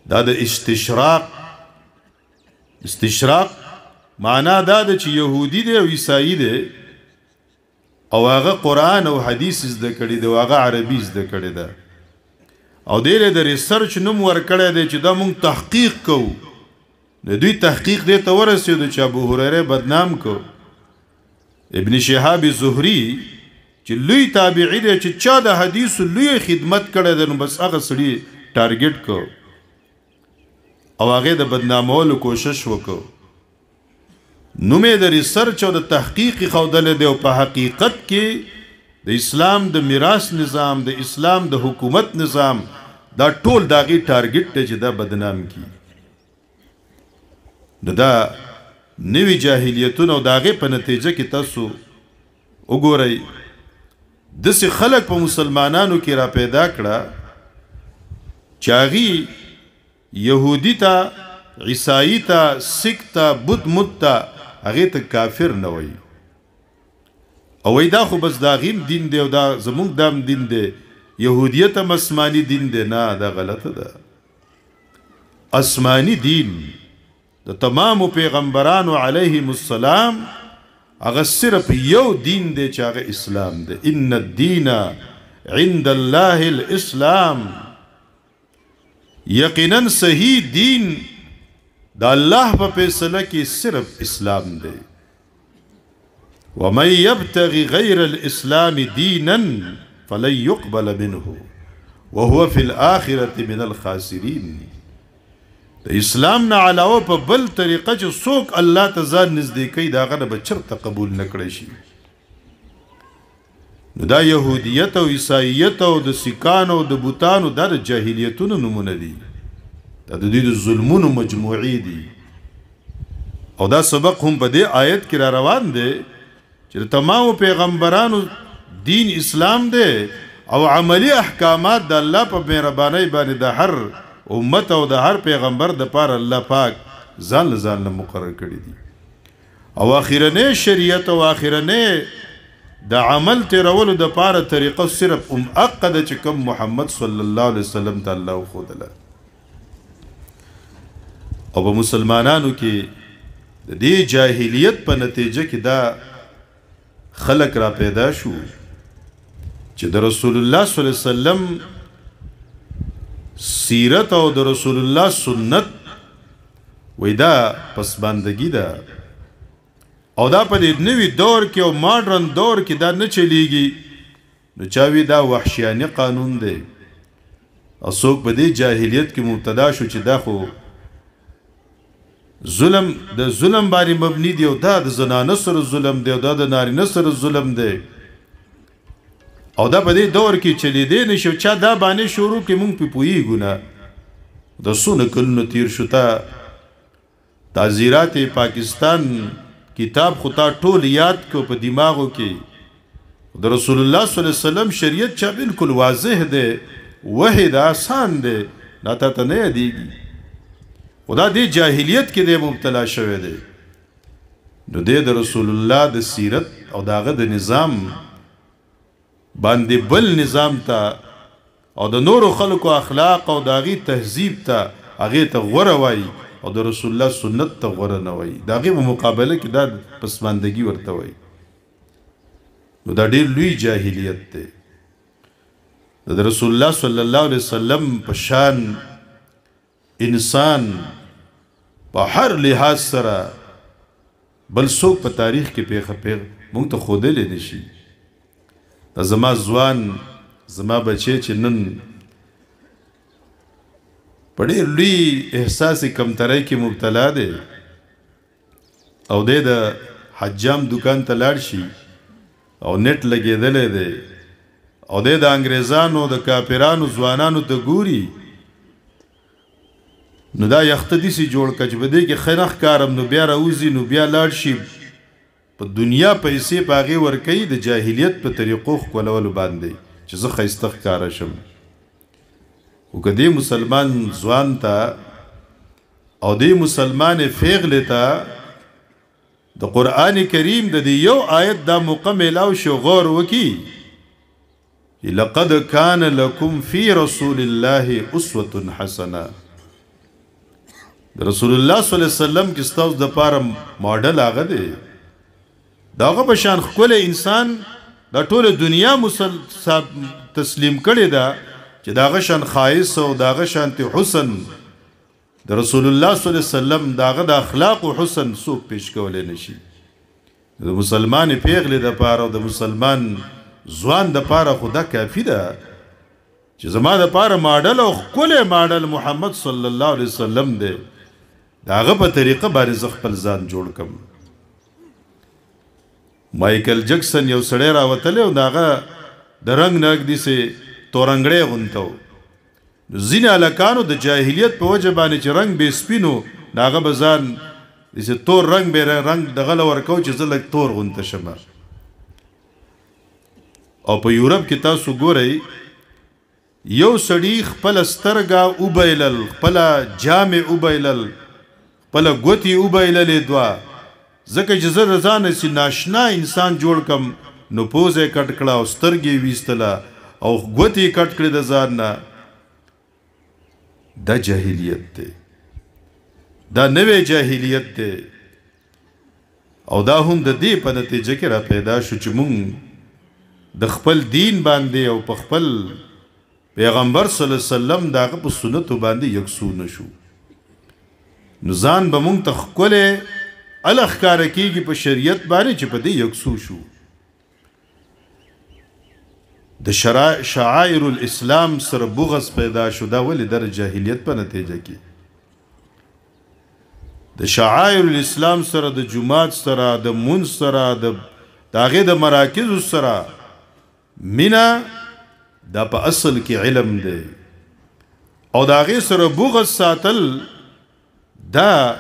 دا د استشراق معنا دا ده چې يهودي دی او عیسائی دی او هغه قرآن او حدیث زده کړي دی او هغه عربي زده کړي ده او دیره د ریسرچ نوم ورکړی دی چې دا مونږ تحقیق کوو. د دوی تحقیق دی ته ورسېدو چې ابو هریره بدنام کو. ابن شهاب زهري چې لوی تابعی دی چې چا د حدیث لوی خدمت کړی دی نو بس هغه سړي ټارګټ کو او هغه د بدنامولو کوشش وکړو. نومې د ریسرچ او د تحقیق خودل دی او په حقیقت کې د اسلام د میراث نظام د اسلام د حکومت نظام دا ټول داغي ټارګټ دی چې دا بدنام کی. دا نوی جاهلیتونه او داغه په نتیجه کې تاسو وګورئ دسې خلک په مسلمانانو کې را پیدا کړه چاغي يهودي ته عیسائی ته سیک ته بت مت ته هغه ته کافر نه وای او وای دا خو بس دا غیم دین دی او دا زمونږ دام دین دی يهودیت هم آسماني دین دی. نه دا غلطه ده. آسماني دین د تمام پیغمبرانو علیهم السلام هغه صرف یو دین دی چې هغه اسلام دی. ان الدین عند الله الاسلام. یقینا صحیح دین دا الله په فیصله کې صرف اسلام دی. ومن يبتغي غير الاسلام دينا فلن يقبل منه وهو في الاخره من الخاسرين. د اسلام نه علاوه په بل طریقه چې څوک الله ته ځان نږدې کوي دا غنه به چرته قبول نه کړی شي. نو دا يهودیت او عیسایت او د سیکانو او د بوتانو دا د جاهلیتونو نمونه دي. دا د دوی د ظلمونو مجموعي دي او دا سبق هم په دې آیت کې را روان دی چې تمام پیغمبرانو دین اسلام دی او عملی احکامات د الله په مهرباني باندې د هر امت او د هر پیغمبر د پاره الله پاک ځان له مقرر کړی دي. او اخیرنه شریعت او اخیرنه د عمل تیرولو د پاره طریقه صرف عقد چې کوم محمد صلی الله علیه وسلم ته الله خودله. او په مسلمانانو کې د دې جاهلیت په نتیجه کې دا خلق را پیدا شو چې د رسول الله صلی الله علیه وسلم سیرت او د رسول الله سنت وېدا پسبندګي ده او دا په دې نوې دور کې او ماډرن دور کې دا نه چلیږي. نو چاوي دا وحشیانه قانون دی او څوک په دې جاهلیت کې مبتلا شو چې دا خو ظلم د ظلم باندې مبني دی او دا د زنانه سره ظلم دی او دا د نارینه سره ظلم دی او دا په دې دور کې چلی دی نشو چا دا باندې شروع کې مونږ په پویږو نه. د سونه کلونو تیر شو تا تعزیرات پاکستان کتاب خطا ټول یاد کو په دماغو کې د رسول الله صلی الله علیه وسلم شریعت چا بالکل واضح دی وحید آسان دی نه ته نه یادېږي. خدا دې جاهلیت کې دې مبتلا شوی دی. نو دې د رسول الله د سیرت او داغه د نظام باندې بل نظام ته او د نورو خلکو اخلاق او داغي تهذیب ته هغه ته غوره وای او د رسول الله سنت ته غوره نه وای. داغه په مقابله کې دا پسماندګي ورته وای. نو دا ډېر لوی جاهلیت دی. د رسول الله صلی الله علیه وسلم په شان انسان په هر لحاظ سره بل څوک په تاریخ کې پیغه مونږ ته خودلې نشي. دا زما ځوان زما بچی چې نن په ډېر لوی احساس کمترۍ کې مبتلا دی او د حجام دکان ته لاړ شي او نت لګېدلی دی او د انګریزانو د کافرانو ځوانانو ته ګوري نو دا یخته داسې جوړ کړه چې په دې کې خیرخ کارم نو بیا راوځي نو بیا لاړ شي په دنیا پیسې په هغې ورکوي د جاهلیت په طریقو ښکلولو باندې چې زه ښایسته ښکاره شم. خو که دې مسلمان ځوان ته او دې مسلمان فیغلې ته د قرآن کریم د دې یو آیت دا مکمل او شو غور وکي لقد كان لكم في رسول الله اسوه حسنه رسول الله صلی الله علیه وسلم کې ستاسو د پاره ماډل هغه دی داغه بشان خپل انسان دا ټول دنیا تسلیم کړي دا چې داغه شان خایس او داغه شان حسن د رسول الله صلی الله علیه وسلم داغه د اخلاق او حسن سوق پیش کولای نشي د مسلمان پیغله د پاره او د مسلمان ځوان د پاره خدا کافی ده چې زما د پاره ماډل او خپل ماډل محمد صلی الله علیه وسلم دی داغه په طریقه باندې خپل ځان جوړ کم مایکل جکسن یو سړی راوتل او داغه د رنگ نګ دي سي تورنګړې غونتو زین الکانو د جاهلیت په وجه باندې چې رنگ به سپینو داغه بزان دې تور رنگ به رنگ دغه ورکو چې زلک تور غونته شمه او په یورپ کې تاسو ګورئ یو سړی خپل سترګه وبایلل خپل جامع وبایلل خپل ګوتی وبایلل دوا ځکه چې زه ځان سي ناشنا انسان جوړ کم نو پوزه کټ کړه او سترګې ویستله او ګوتی کټ کړه د ځان نه دا جاهلیت دی دا نوې جاهلیت دی او دا هم د دې په نتیجه کې را پیدا شو چې مونږ د خپل دین باندې او په خپل پیغمبر صلی الله علیه وسلم داغه په سنت باندې یکسو نشو نو ځان به مونږ ته خپل الخکار کیږي په شریعت باندې چې په دې یکسو شو د شعائر الاسلام سره بغض پیدا شو دا ولې در جاهلیت په نتیجه کې د شعائر الاسلام سره د جمعات سره د منځ سره د داغه د مراکز سره مینا دا په اصل کې علم دی او داغه سره بغض ساتل دا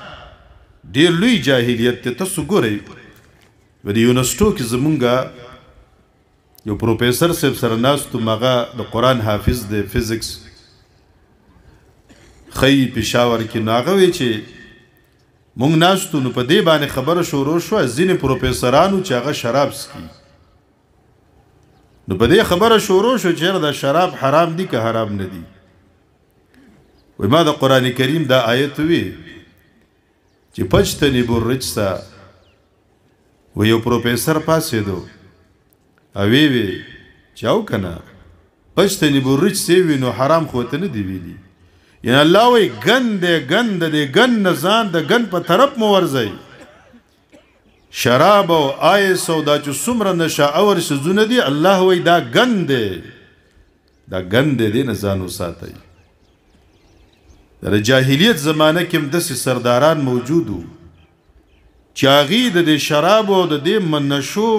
ډیر لوی جاهلیت ته تاسو ګورئ و د یونیورسيټو کې زمونږه یو پروفیسور صاحب سره ناستو مغه د قران حافظ د فزکس خی پېښور کې ناغه وی چې مونږ ناستو نو په دې باندې خبره شروع شو ځینې پروفیسورانو چې هغه شراب سکي نو په دې خبره شروع شو چې دا شراب حرام دي که حرام نه دي وای ما د قران کریم دا آیت وی چې پجتنبوا الرجس و یو پروفیسور پاسې دو او وی چاو کنه پجتنبوا الرجس وی نو حرام خو ته نه دی ویلي یعنی الله وی گند گن نزان د گن په طرف مو ورځي شراب او آیس او دا چې څومره نشه اور سزونه دي الله وی دا گند دی نه ځانو ساتي در جاهلیت زمانه کې د سرداران موجودو چاغي د شراب او د منشو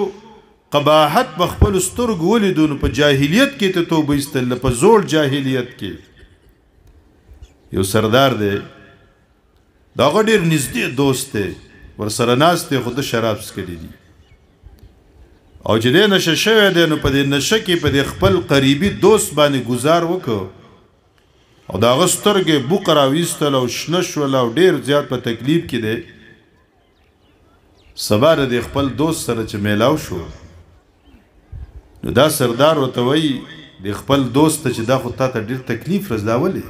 قباحت بخپل سترګ ولیدون په جاهلیت کې ته توبه استل په زوړ جاهلیت کې یو سردار دی دا غډیر نږدې دوست دی ور سره ناست خود شراب سکلی دي او چې دې نشه شوی دی نو په دې نشه کې په دې خپل قریبي دوست باندې گزار وکړو او دا غسترګې بوقرا ویستل او شنه شول او ډیر زیات په تکلیف کې دی سبا د خپل دوست سره چې میلاو شو نو دا سردار ورته وایي د خپل دوست چې دا خو تا ته ډیر تکلیف رسداولې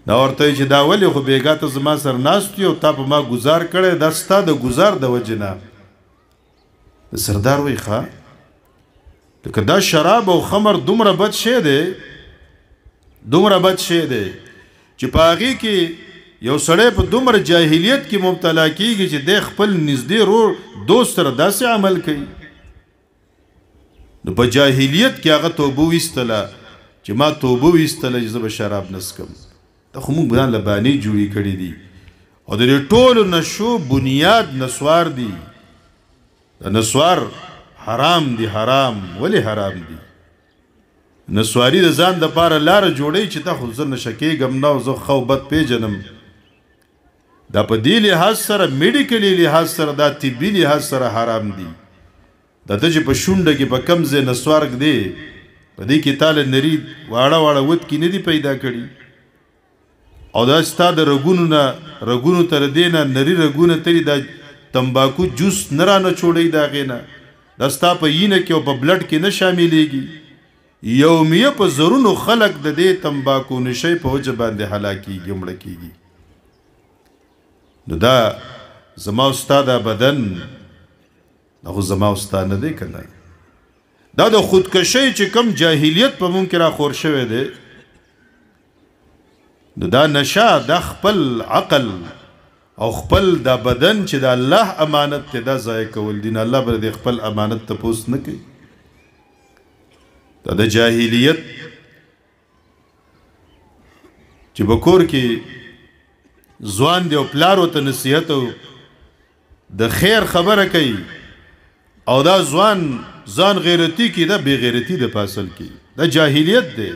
دا ورته چې دا ولې خو بیګا ته زما سر ناست یو تا په ما گزار کړي دا ستا د گزار د وجنه سردار وایي ښا لکه دا شراب او خمر دومره بد شی دی چې پاغي کې یو سړی په دومره جاهلیت کې مبتلا کیږي چې د خپل نږدې رور دوست سره داسې عمل کوي نو په جاهلیت کې هغه توبه ویستله چې ما توبه ویستله چې زه به شراب نسکم دا خو موږ بدان لبانی جوړی کړی دي او د ټولو نشو بنیاد نسوار دي د نسوار حرام دي ولی حرام دي نسواری د ځان د پاره لار جوړی چې تا خو زر نشکی غم نو زه خو بد پیجنم دا په دی لحاظ سره میډیکلی لحاظ سره دا طبي لحاظ سره حرام دي دا ته چې په شونډه کې په کم ځای نسوارګ دی په دې کې تعالی نری واړه ود کې نه دی پیدا کړی او دا ستاد رګونو تر دینه نری رګونه تری دا تمباکو جوس نه را نه چوړی د هغې نه دا ستا په وینه کې او په بلډ کې نه شاملېږي یومیه په زرونو خلق د دې تمباکو نشۍ په وجه باندې هلاکېږي مړه کېږي نو دا زما او ستا دا بدن دا خو زما او ستا نه دی که نه دا د خودکشۍ چې کم جاهلیت په مونږ کې راخور شوی دی نو دا نشه دا خپل عقل او خپل دا بدن چې د الله امانت ته دا ضایع کول دي الله به د خپل امانت تپوس نه کوي دا د جاهلیت چې په کور کې ځوان دی او پلار ورته نصیحت او د خیر خبره کوي او دا ځان غیرتی کی دا بے غیرتی د پاسل کی دا جاهلیت دی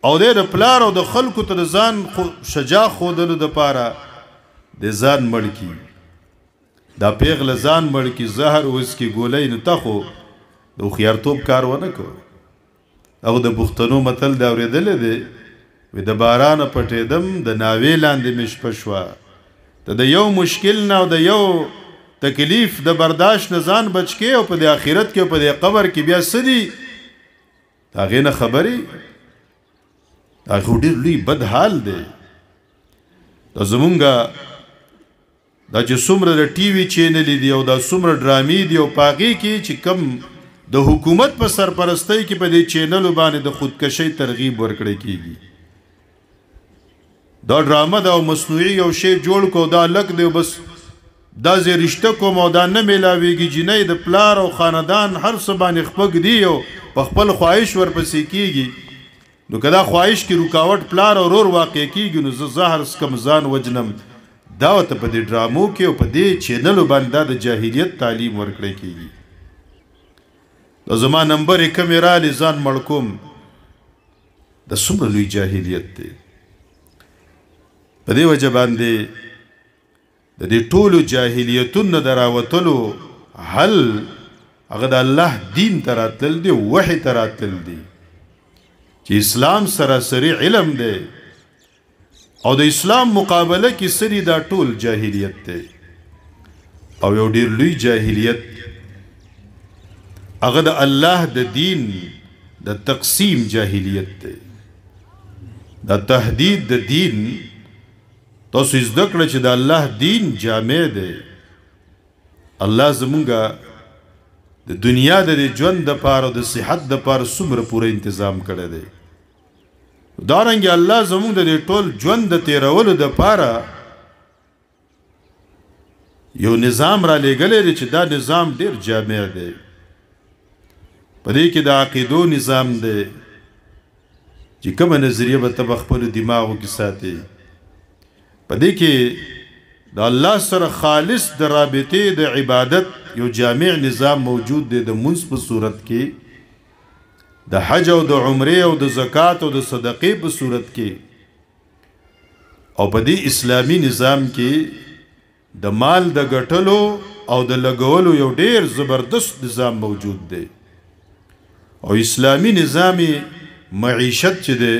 او د پلار او د خلکو ته ځان شجاع خودلو د پاره د ځان مړ کی دا پیغله ځان مړ کی زهر وس کی ګولې نه تخو د خيارتوب کار ونه کو او د بوختنو متل دا اوریدل دی و د باران پټېدم د ناوې لاندې مش پښوا ته د یو مشکل نه او د یو تکلیف د برداشت نه ځان بچ کې او په د آخرت کې او په د قبر کې بیا سدي هغه نه خبري هغه ډېر لوی بد حال دی دا زمونږه دا چې څومره د ټي وي چینل دي او دا څومره ډرامې دي او پاغي کې چې کم د حکومت په سرپرستۍ کې په دې چینل باندې د خودکشۍ ترغیب ورکړی کیږي دا ډرامه دا مصنوعي یو شی جوړ کو دا لک دی بس دا زی رشتہ کوم او دا نه ملاويږي جنې د پلار او خاندان هر څه باندې خپګ دی او په خپل خواهش ورپسې کیږي نو کدا خواهش کې رکاوټ پلار او رور واقع کیږي نو زهر سکم ځان وجنم دا ته په دې ډرامو کې او په دې چینل باندې د جاهلیت تعلیم ورکړی کیږي د زما نمبر کیمرا لزان مړکوم د څومره لوی جاهلیت دی په دې وجه باندې د دې ټولو جاهلیتونو دراوتلو حل هغه د الله دین تراتل دی وحی تراتل دی چې اسلام سراسری علم دی او د اسلام مقابله کې سری دا ټول جاهلیت دی او یو ډیر لوی جاهلیت هغه د الله د دین د تقسیم جاهلیت دی د تهدید د دین تاسو زده کړئ چې د الله دین جامع دی الله زمونږه د دنیا د ژوند د پاره د صحت د پاره څومره پوره تنظیم کړی دی دارنګ الله زمونږ د ټول ژوند د تیرولو د پاره یو نظام را لګلې چې دا نظام ډیر جامع دی پدې کې د عقیدو نظام دی چې کومه نظریه به تب خپل دماغو کې ساتي پدې کې د الله سره خالص د رابطې د عبادت یو جامع نظام موجود دی د منځ په صورت کې د حج او د عمره او د زکات او د صدقې په صورت کې او په دې اسلامی نظام کې د مال د ګټلو او د لګولو یو ډیر زبردست نظام موجود دی او اسلامی نظامی معیشت چې دی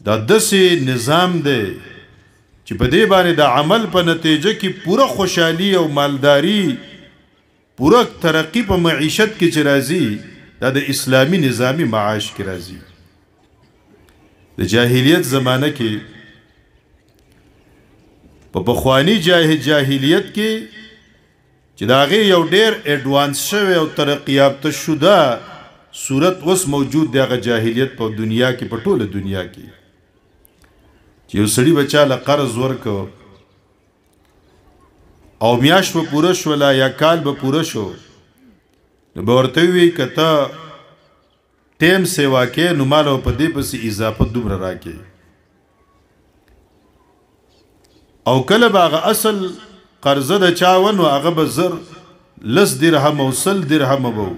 دا داسې نظام دی چې په دې باندې د عمل په نتیجه کې پوره خوشحالي او مالداری پوره ترقی په معیشت کې چې راځي دا د اسلامی نظامی معاش کې راځي د جاهلیت زمانه کې په بخوانی جاهلیت کې چې دا غي یو ډیر اډوانس شوی او ترقی یافته شوه صورت اوس موجود دی هغه جاهلیت په دنیا کې په ټوله دنیا کې چې یو سړي بچا له قرض ورکو او میاش په پوره شو لا یا کال به پوره شو نو به ورته وی کته ټیم سیوا کې نو مالو په دې پسې اضافه دومره راکې او کله باغه اصل قرضه د چاون او هغه به زر لس درهم او سل درهم وو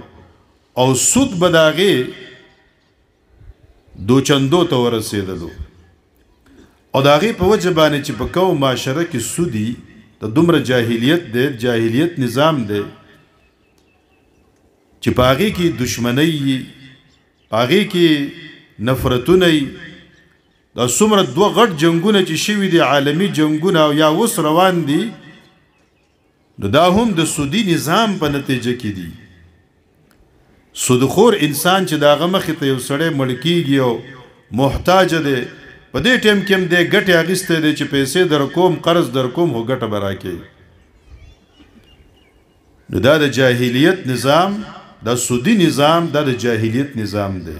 او سود بداغه دو چندو ته ورسېدلو او داغه په وجه باندې چې په کوم معاشره کې سودی د دومره جاهلیت دی جاهلیت نظام دی چې پاغي کې دشمنی پاغي کې نفرتونه دا څومره دوه غټ جنگونه چې شوي دي عالمی جنگونه او یا وس روان دي نو دا هم د سودی نظام په نتیجه کې دي. سودخور انسان چې داغه مخې ته یو سړی مړ کیږي او محتاج دی، په دې ټیم کې هم دی ګټې اخیستی دی چې پیسې در کوم قرض در کوم خو ګټه به راکوي. نو دا د جاهلیت نظام، دا سودی نظام، دا د جاهلیت نظام دی.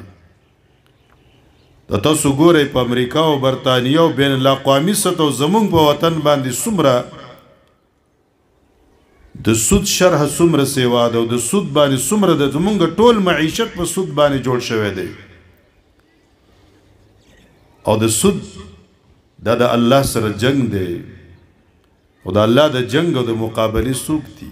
دا تاسو ګورئ په امریکا او برطانیه او بین الاقوامي سطح زمونږ په وطن باندې څومره د سود شرح څومره سیوا ده او د سود باندې څومره د زمونږ ټول معیشت په سود باندې جوړ شوی دی. او د سود دا د الله سره جنگ دی او د الله د جنگ او د مقابلې څوک دي.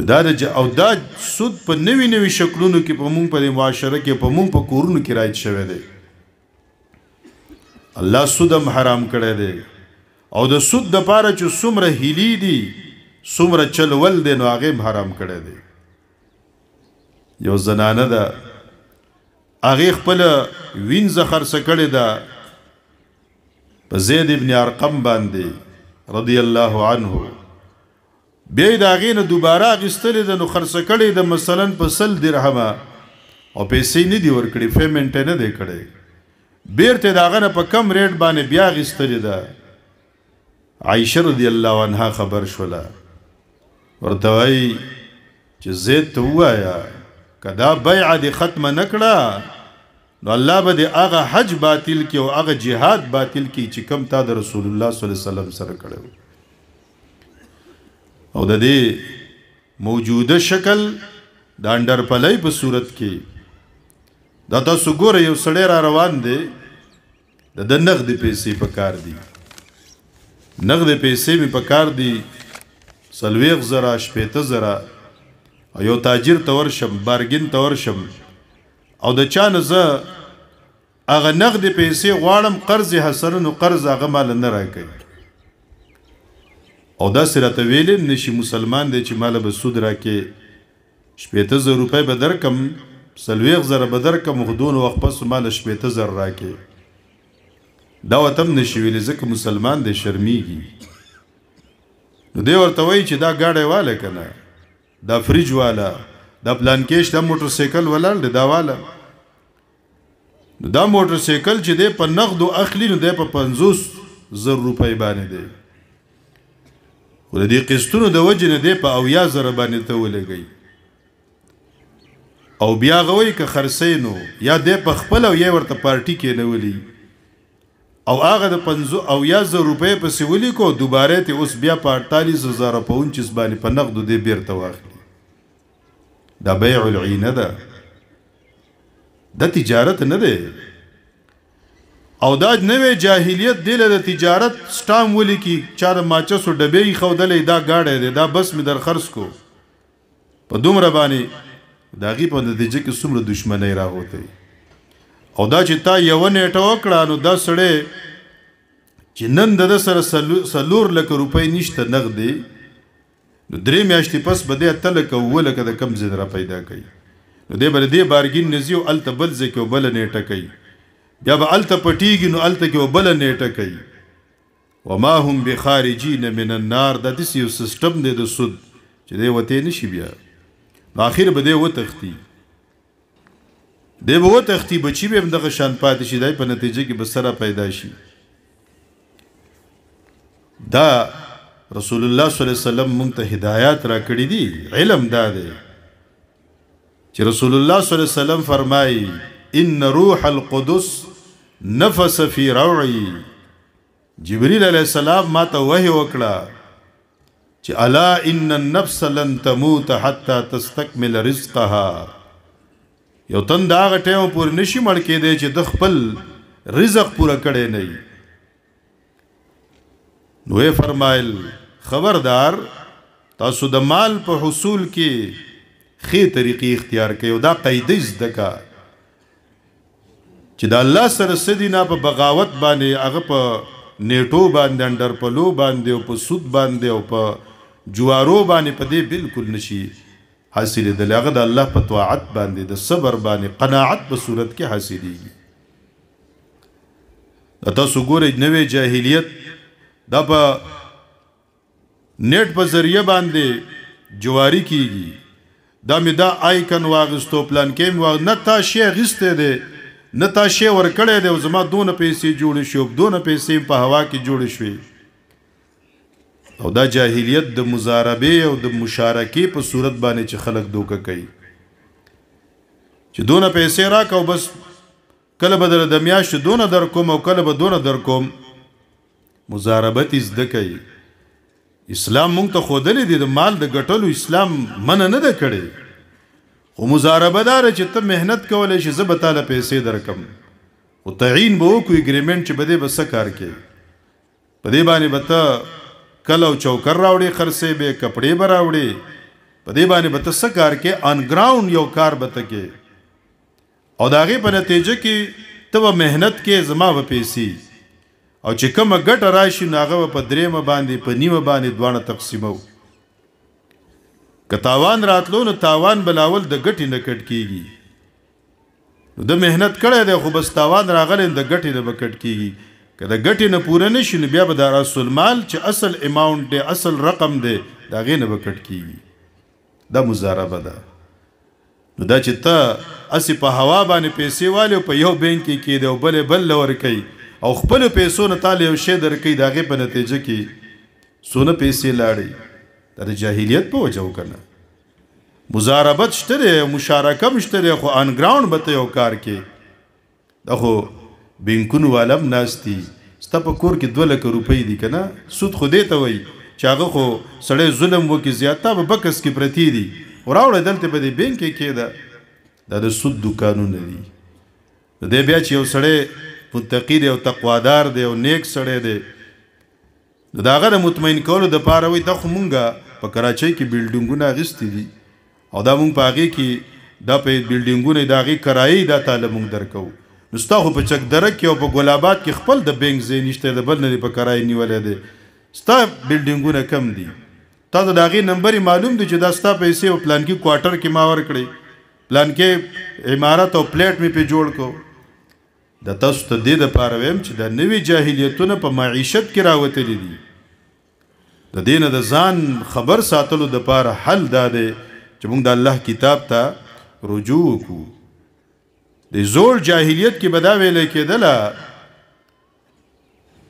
دا سود په نوی نوی شکلونو کې په مونږ په معاشره کې په مونږ په کورونو کې رایج شوی دی. الله سود هم حرام کړی دی او د سود د پاره چې څومره هیلی دي څومره چلول دی نو هغه هم حرام کړی دی. یو زنانه ده هغه خپل وینځه خرڅه کړې ده په زید ابن ارقم باندې رضی الله عنه، بیا د هغې نه دوباره اخیستلې ده نو خرڅه کړې ده مثلا په 100 درهمه او پیسې نه دي ورکړې، پیمنټ یې نه دی کړی، بیرته د هغه نه په کم ریټ باندې بیا اخیستلې ده. عایشه رضی الله عنها خبر شوله، ورته وایي چې زید ته ووایه که دا بیعه دې ختمه نه کړه نو الله به دې هغه حج باطل کړي او هغه جهاد باطل کړي چې کوم تا د رسول الله صلی الله علیه وسلم سره کړی. او د دې موجوده شکل د انډرپلۍ په صورت کې دا تاسو ګورئ یو سړی را روان دی، د نغدې پیسې په کار دي، نغدې پیسې مې په کار دي 40,000 80,000 او یو تاجر ته ورشم بارګین ته ورشم او د چا نه زه هغه نغدې پیسې غواړم قرض حسن نو قرض هغه مال نه راکوي او دا سره ویلم نشي مسلمان دی چې مال به سود راکې 80,000 روپۍ به درکم 40,000 به درکم خو دون وخت پس مال 80,000 راکې دا وتم نشي ویلې ځکه مسلمان دی شرمیږي. نو دی ورته وایي چې دا ګاډی والا کنه دا فریج والا دا پلانکیش دا موټر سایکل ولر دی دا والا، دا موټر سایکل چې دی په نقد اخلي نو دی په 50,000 روپۍ باندې دی خو د دې قسطونو د وجې نه دی په 80,000 باندې ته ولګي او بیا غوي که خرڅې نو یا دی په خپل او یا ورته پارټي کې نه ولي او هغه د 50,000 روپۍ پسې ولي کو دوباره ته اوس بیا په 48,000 پونچس باندې په نقد دی بیرته واخلي. دا بیع العینه ده، دا تجارت نه ده او دا نوې جاهلیت دی له تجارت سټام ولي کی چا د ماچسو ډبې خودلې دا گاډه دی دا بس می در خرڅ کو په دومره باندې داغي په نتیجه کې څومره دښمنۍ راوته او دا چې تا یو نیټه وکړه نو دا سړی چې نن د سره 4 لک روپۍ نشته نغدي نو 3 میاشتې پس بده اتل کوله کده کم زید را پیدا کوي نو دې بر دې بارګین نزیو الته بل ځکه بل نیټه کوي بیا به الته پټیږي نو الته کې بل نیټه کوي وما هم بخارجین من النار. د دې یو سیستم دی د سود چې دی وته نشي بیا اخر به دی وتختی دی به وتختی بچی به دغه شان پاتې شي دای په نتیجه کې بسره پیدا شي. دا رسول الله صلی الله علیه وسلم مونږ ته هدایت را کړی دي. علم دا دی چې رسول الله صلی الله علیه وسلم فرمایي ان روح القدس نفس فی روعی. جبريل علیہ السلام ما ته وحی وکړه چې الا ان النفس لن تموت حتى تستكمل رزقها. یو تند هغه ټیم پورې نشي مړ کېدی چې د خپل رزق پوره کړي نه وي. نو یې فرمایل خبردار تاسو د مال په حصول کې خې طریقې اختیار کړئ او دا قاعده زده کا چې د الله سره سدینا په بغاوت باندې هغه په نیټو باندې اندر پلو باندې او په سود باندې او په جوارو باندې په دې بالکل نشي حاصل د هغه د الله په طاعت باندې د صبر باندې قناعت په صورت کې حاصلېږي. تاسو ګورئ نوې جاهلیت دا په نیټ په ذریعہ باندې جواری کیږي دا می دا آیکن واغستو پلان کې مو نه تا شی غسته دي نه تا شی ور کړی دی زما دونه پیسې جوړ شو دونه پیسې په هوا کې جوړ شوي او دا جاهلیت د مزاربه او د مشارکه په صورت باندې چې خلک دوکه کوي چې دونه پیسې راکاو بس کله بدل د میاشت دونه در کوم او کله به دونه در کوم مزاربت زده کوي اسلام مونږ ته خودلې دي د مال د ګټلو اسلام من نه ده کړی خو مزاربه دار چې ته مهنت کولې شي زه به تعالی پیسې درکم او تعین به وکړو اګریمنت چې بده بس کار کوي په دې باندې به ته کلو چوکر راوړي خرڅې به کپڑے به راوړي په دې باندې به ته څه کار کې ان ګراوند یو کار به ته کې او داغه په نتیجه کې ته مهنت کې زما به پیسې او چې کومه ګټه راشي ناغه په دریمه باندې په نیمه باندې دوانه تقسیمو که تاوان راتلو نو تاوان بلاول د ګټې نه کټ کیږي نو د مهنت کړه دی خو بس تاوان راغلی د ګټې نه بکټ کیږي که د ګټې نه پوره نشي نو بیا به د رسول مال چې اصل اماونت دی اصل رقم دی دا غې نه بکټ کیږي دا مزاربه ده نو دا چې ته اسی په هوا باندې پیسې والو په یو بانک کې دی او بل لور کوي او خپل پیسو نه تعالی یو شی درکې داغه په نتیجه کې سونه پیسې لاړي د جاهلیت په وجه وکنه مزاربت شته مشارکه مشته خو ان ګراوند به یو کار کې دغه بینکونو والم ناشتي ست په کور کې 2 لک روپۍ دي کنه سود خو دې ته وای چې هغه خو سړی ظلم وکي زیاته به بکس کې پرتی دي وراوړه دلته په دې بینک کې دا د سود دکانونه دي دې بیا چې یو سړی متقی دی او تقوادار دی او نیک سړی دی داغه د مطمئن کولو د پاره وي د خمونګه په کراچۍ کې بلډینګونه غستې دي او دا مونږ پاږي کې دا په بلډینګونه داغه کرایي دا تعالی مونږ درکو نستاخو په چک درک کې او په ګلابات کې خپل د بینک زې نشته د بل نه په کرایي نیولې دي ستا بلډینګونه کم دي تا داغه نمبر معلوم دي چې دا ستا پیسې او پلان کې کوارټر کې ما ور کړی پلان کې عمارت او پلیټ می په جوړ کو د تاسو ته د پاره ویم چې د نوې جاهلیتونه په معیشت کې راوتلې دي د دین د ځان خبر ساتلو د پاره حل داده چې موږ د الله کتاب ته رجوع وکړو د زوړ جاهلیت کې بدا ویل کېدل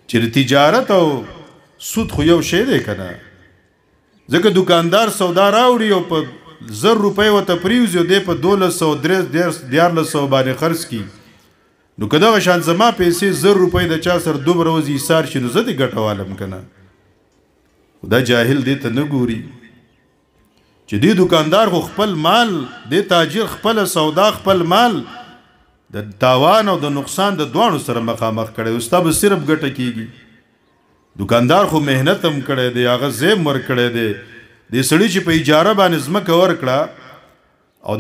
چې تجارت او سود خو یو شی دی کنه ځکه دکاندار سودا راوړي او په 1000 روپۍ وته پریوزي دی په 1200 باندې خرڅ کی نو کدا شان زما پیسې 1000 روپۍ د چا سر دوه ورځې ایثار شنو زه دې ګټوالم کنه دا جاهل دې ته نه ګوري چې دې دکاندار خو خپل مال دې تاجر خپل سودا خپل مال د تاوان او د نقصان د دوانو سره مخامخ کړي او ستاسو صرف ګټه کیږي دکاندار خو مهنت هم کړي دی هغه زم ور کړي دی د سړي چې په اجاره باندې زمکه ور کړه او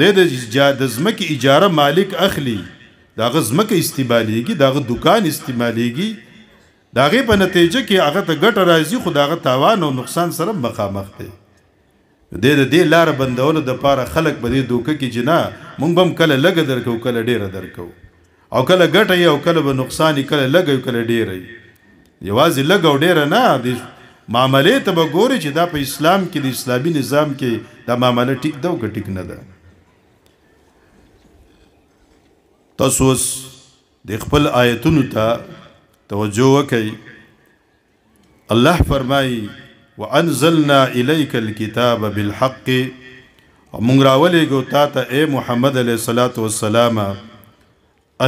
د زمکه اجاره مالک اخلي داغه زمکه استعماليږي داغه دکان استعماليږي داغه په نتیجه کې هغه ته ګټه راځي خو داغه تاوان او نقصان سره مخامخ دي د دې لار بندول د پاره خلک به دې دوکه کې جنا مونږ بم کله لګ درکو کله ډیر درکو او کله ګټه یو کله به نقصان کله لګ کله ډیر یوازې لګ او ډیر نه دي معاملې ته به ګوري چې دا په اسلام کې د اسلامي نظام کې دا معاملې ټیک دا او ټیک نه ده تاسو د خپل آیتونو ته توجه وکړئ الله فرمایي وانزلنا اليك الكتاب بالحق ومن راولېګو تا ته اے محمد علیه الصلاۃ والسلام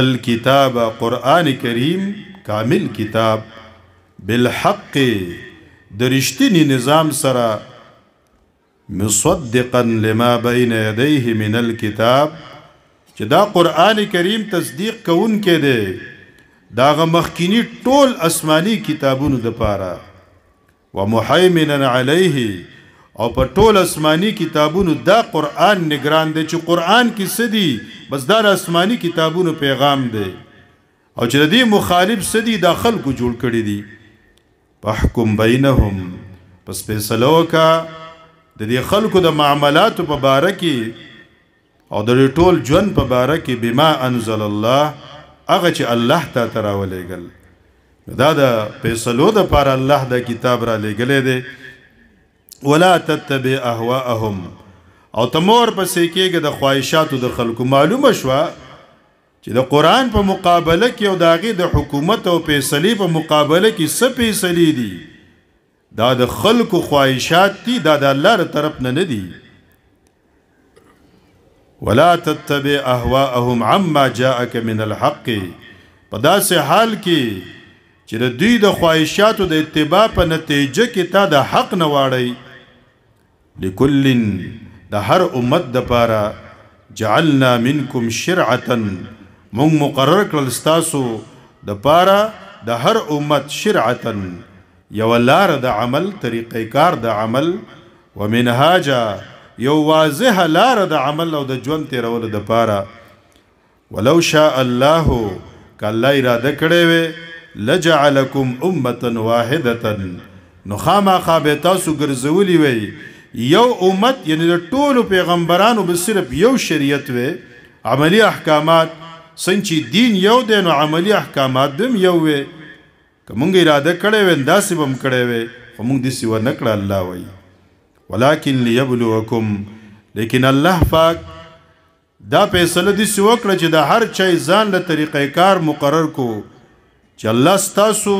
الكتاب قرآن کریم کامل کتاب بالحق درشتنی نظام سره مصدقا لما بين يديه من الكتاب چې دا قرآن کریم تصدیق کوون کې دی داغه مخکینی ټول آسمانی کتابونو د پاره ومحیمنا علیه او په ټول آسمانی کتابونو دا قرآن نگران دی چې قرآن کې سدي بس دا آسمانی کتابونو پیغام دی او چې دې مخالف سدي دا خلکو جوړ کړی دي فاحکم بینهم پس فیصله وکا د دې خلکو د معاملات په باره کې او د ټول ژوند په باره کې بما انزل الله هغه چې الله تعالی راولېګل دا د فیصلو د پر الله د کتاب را لګلې دی ولا تتبع اهواءهم او تمور پسې کېږي د خواهشاتو د خلکو. معلومه شوه چې د قرآن په مقابله کې او د هغې د حکومت او فیصلې په مقابله کې څه فیصلې دي دا د خلکو خواهشات دي، دا د الله له طرف نه دي. ولا تتبع اهواءهم عما جاءك من الحق، په داسې حال کې چې د دوی د خواهشاتو د اتباع په نتیجه کې تا د حق نه واړی. لکل د هر امت د پاره جعلنا منکم شرعة، مونږ مقرر کړل ستاسو د پاره د هر امت شرعة، یو لار د عمل، طریقې کار د عمل، ومنهاجا یو واضح لار د عمل او د ژوند تیرولو د پاره. ولو شاء الله کله اراده کړې وي لجعلکم امه واحده، نو خامخا به تاسو ګرځولي وي یو امت، یعنی د ټولو پیغمبرانو به صرف یو شریعت وي، عملی احکامات څنګه دین یو دی نو عملی احکامات هم یو وي. که مونږ اراده کړې وي داسې به هم کړې وي، خو مونږ داسې ونه کړه. الله وایي ولکن لیبلوکم، لیکن الله پاک دا فیصله داسې وکړه چې د هر چا ځان له طریقې کار مقرر کو چې الله ستاسو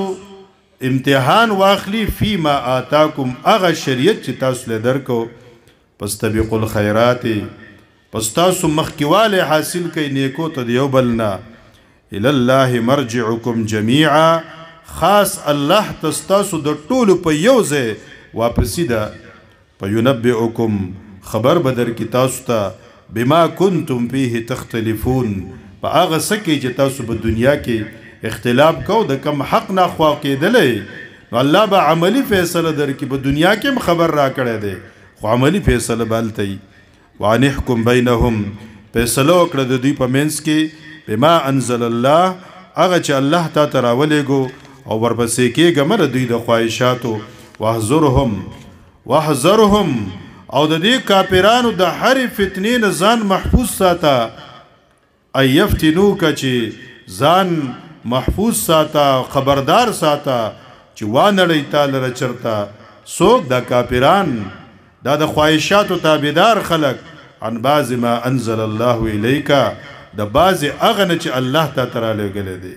امتحان واخلی فيما آتاکم، اغه شریعت چې تاسو له درکو. پستبقوا الخيرات، پس تاسو مخکیواله حاصل کئ نیکو ته دیو بلنا. الی الله مرجعکم جميعا، خاص الله تاسو د ټولو په یو ځای واپسی ده. فینبئکم، خبر بدر کی تاسو ته بما کنتم فيه تختلفون، په هغه څه کې چې تاسو په دنیا کې اختلاف کو د کم حق نه خوا کېدلې، نو الله به عملی فیصله درکې. په دنیا کې هم خبر را کړی دی، خو عملی فیصله به هلته وي. وان احکم بینهم، فیصله وکړه د دوی په منځ کې بما انزل الله، هغه چې الله تا ته راولېږو، او ورپسې کېږه مه د دوی د خواهشاتو. واحذرهم، او د دې کافرانو د هرې فتنې نه ځان محفوظ ساته. ان یفتنوک، چې ځان محفوظ ساته، خبردار ساته چې وانړی تا لره چرته څوک. دا کافران دا د خواهشاتو تابعدار خلق. عن بعض ما انزل الله الیک، د بعض هغه نه چې الله تا ته رالیږلی دی.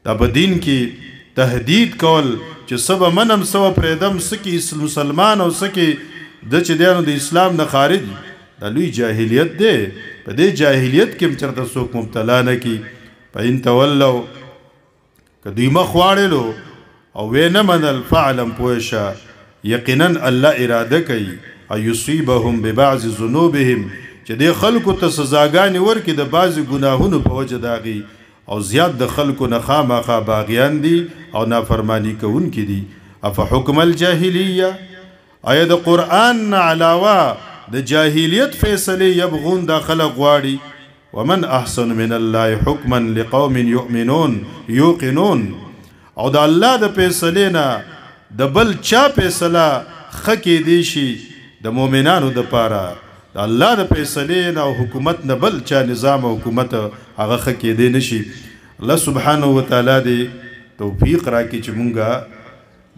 دا په دین کې تهدید کول چې سبا منم سبا پرېدم، سکی مسلمان او سکی د چې دیانو د اسلام نه خارج، دا لوی جاهلیت دی. په دې جاهلیت کې هم چرته څوک مبتلا نه کی. فإن تولوا، که دوی مخ واړلو او وی نه منل، فعلم پوهشه یقینا الله اراده کوي ایصيبهم ببعض ذنوبهم، چې د خلکو ته سزاګانې ورکړي د بعضې ګناهونو په وجه د هغې، او زیات د خلکو نه خامخا باغیان دي او نافرمانی کوونکي دي. افحکم الجاهلیه، آیا د قرآن نه علاوه د جاهلیت فیصلې یبغون دا خلق غواړي. ومن احسن من الله حکما لقوم یوقنون، او د الله د فیصلې نه د بل چا فیصله خکې دی شي د مؤمنانو د پاره. د الله د فیصلې نه او حکومت نه بل چا نظام او حکومت هغه خکې دی نشي. الله سبحانه وتعالی دې توفیق راکړي چې مونږه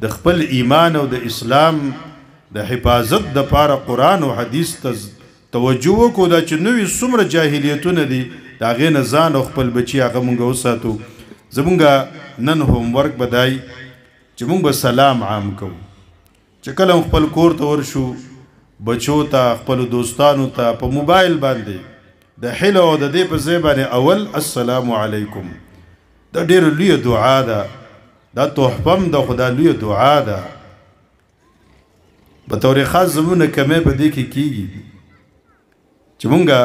د خپل ایمان او د اسلام د حفاظت د پاره قرآن او حدیث ته توجه وکړو. دا چې نوې څومره جاهلیتونه دي د هغې نه ځان او خپل بچي هغه مونږ وساتو. زمونږه نن هوم ورک بدای چې مونږ به سلام عام کوو. چې کله خپل کور ته ورشو، بچو ته، خپل دوستانو ته په موبایل باندې د حلو او د دې په ځای باندې اول السلام علیکم، دا ډېره لویه دعا ده، دا تحفه هم ده، خو دا لویه دعا ده. په طور خاص زمونه کمې په دې کې کېږي چې مونږه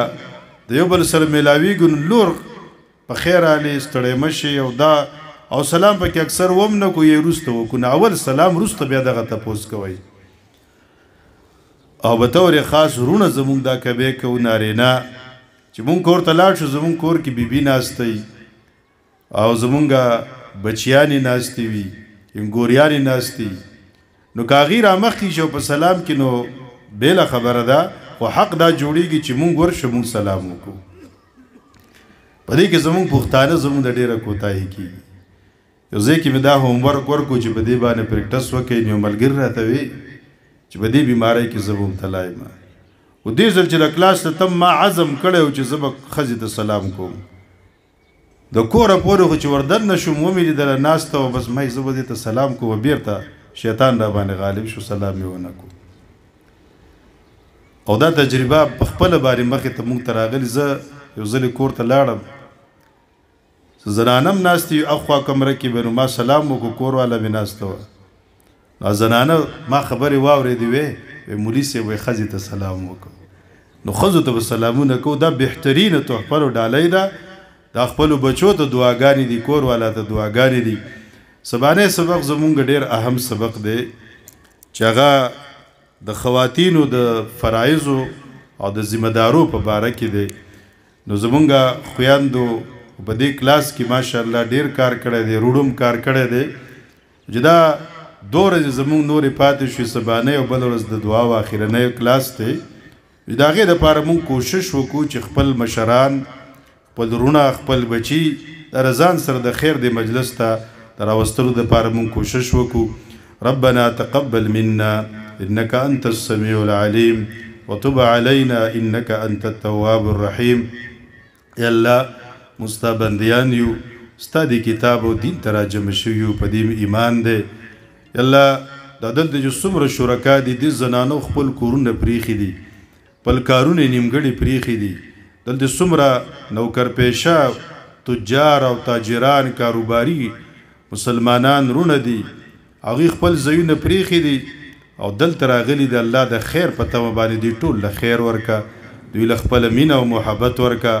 د یو بل سره میلاویږو، لور په خیر علي ستړی مشي او دا او سلام پکې اکثر وم نه کو یې وروسته وکړو. نه اول سلام وروسته بیا دغه تپوس کوئ. او په طور خاص وروڼه زمونږ دا کبې کوو نارینه چې مونږ کور ته لاړ شو، زمونږ کور کې بیبي ناستی او زمونږه بچیانې ناستی وي، ګوریانې ناستی، نو که هغې رامخکې شو په سلام کې نو بېله خبره ده، خو حق دا جوړیږي چې مونږ ورشو مونږ سلام وکړو. په دې کې زمونږ پښتانه زمونږ د ډېره کوتاهي کېږي. یو ځای کې مې دا هومورک ورکړو چې په دې باندې پریکټس وکړئ، نو ملګري راته وی چې په دې بیماری کې زه به مبتلا یم و دې ځل چې له کلاس ته تم ما عزم کړی و چې زه به ښځې ته سلام کوم د کوره پورې خو چې وردن نه شوم ومې لیدله ناسته وه بس ما زه به دې ته سلام کوم بېرته شیطان را باندې غالب شو سلام یې ونه کړو او دا تجربه په خپله باندې مخې ته موږ ته راغلي زه یو ځلې کور ته لاړم زنانه هم ناستې اخوا کمره کې به نو ما سلام وکړو کور والا مې ناسته وه زنانه ما خبرې واورېدې وې مولي صاحب وایي ښځې ته سلام وکړو نو ښځو ته به سلامونه کوو دا بهترینه تحفه او ډالۍ ده دا خپلو بچو ته دعاګانې دي کور والا ته دعاګانې دي سبانه سبق زمونږ ډېر اهم سبق دی چې هغه د خواتینو د فرایضو او د ذمهدارو په باره کې دی نو زمونږ خویندو په دې کلاس کې ماشاءالله ډېر کار کړی دی روډم کار کړی دی چې دا دو ورځې زمونږ نورې پاتې شوې سبانۍ او بل ورځ د دعا و اخرنی کلاس دی د هغې دپاره مونږ کوشش وکړو چې خپل مشران خپل وروڼه خپل بچي د رضان سره د خیر د مجلس ته د راوستلو دپاره مونږ کوشش وکړو ربنا تقبل منا انك انت السميع العليم وتب علينا انك انت التواب الرحيم یا الله مستبندیان یو ستا د کتاب او دین ته راجمع شوي یو په دې ایمان دی یا الله دا دلته چې څومره شرکا دي د زنانو خپل کورونه پریښي دي خپل کارونه نیمګړي پریښي دي دلته څومره نوکر پیشه تجار او تاجران کاروباري مسلمانان رونه دي هغوی خپل ځایونه پریښي دي او دلته راغلي د الله د خیر په تمه باندې دوی ټول له خیر ورکه دوی له خپله مینه او محبت ورکه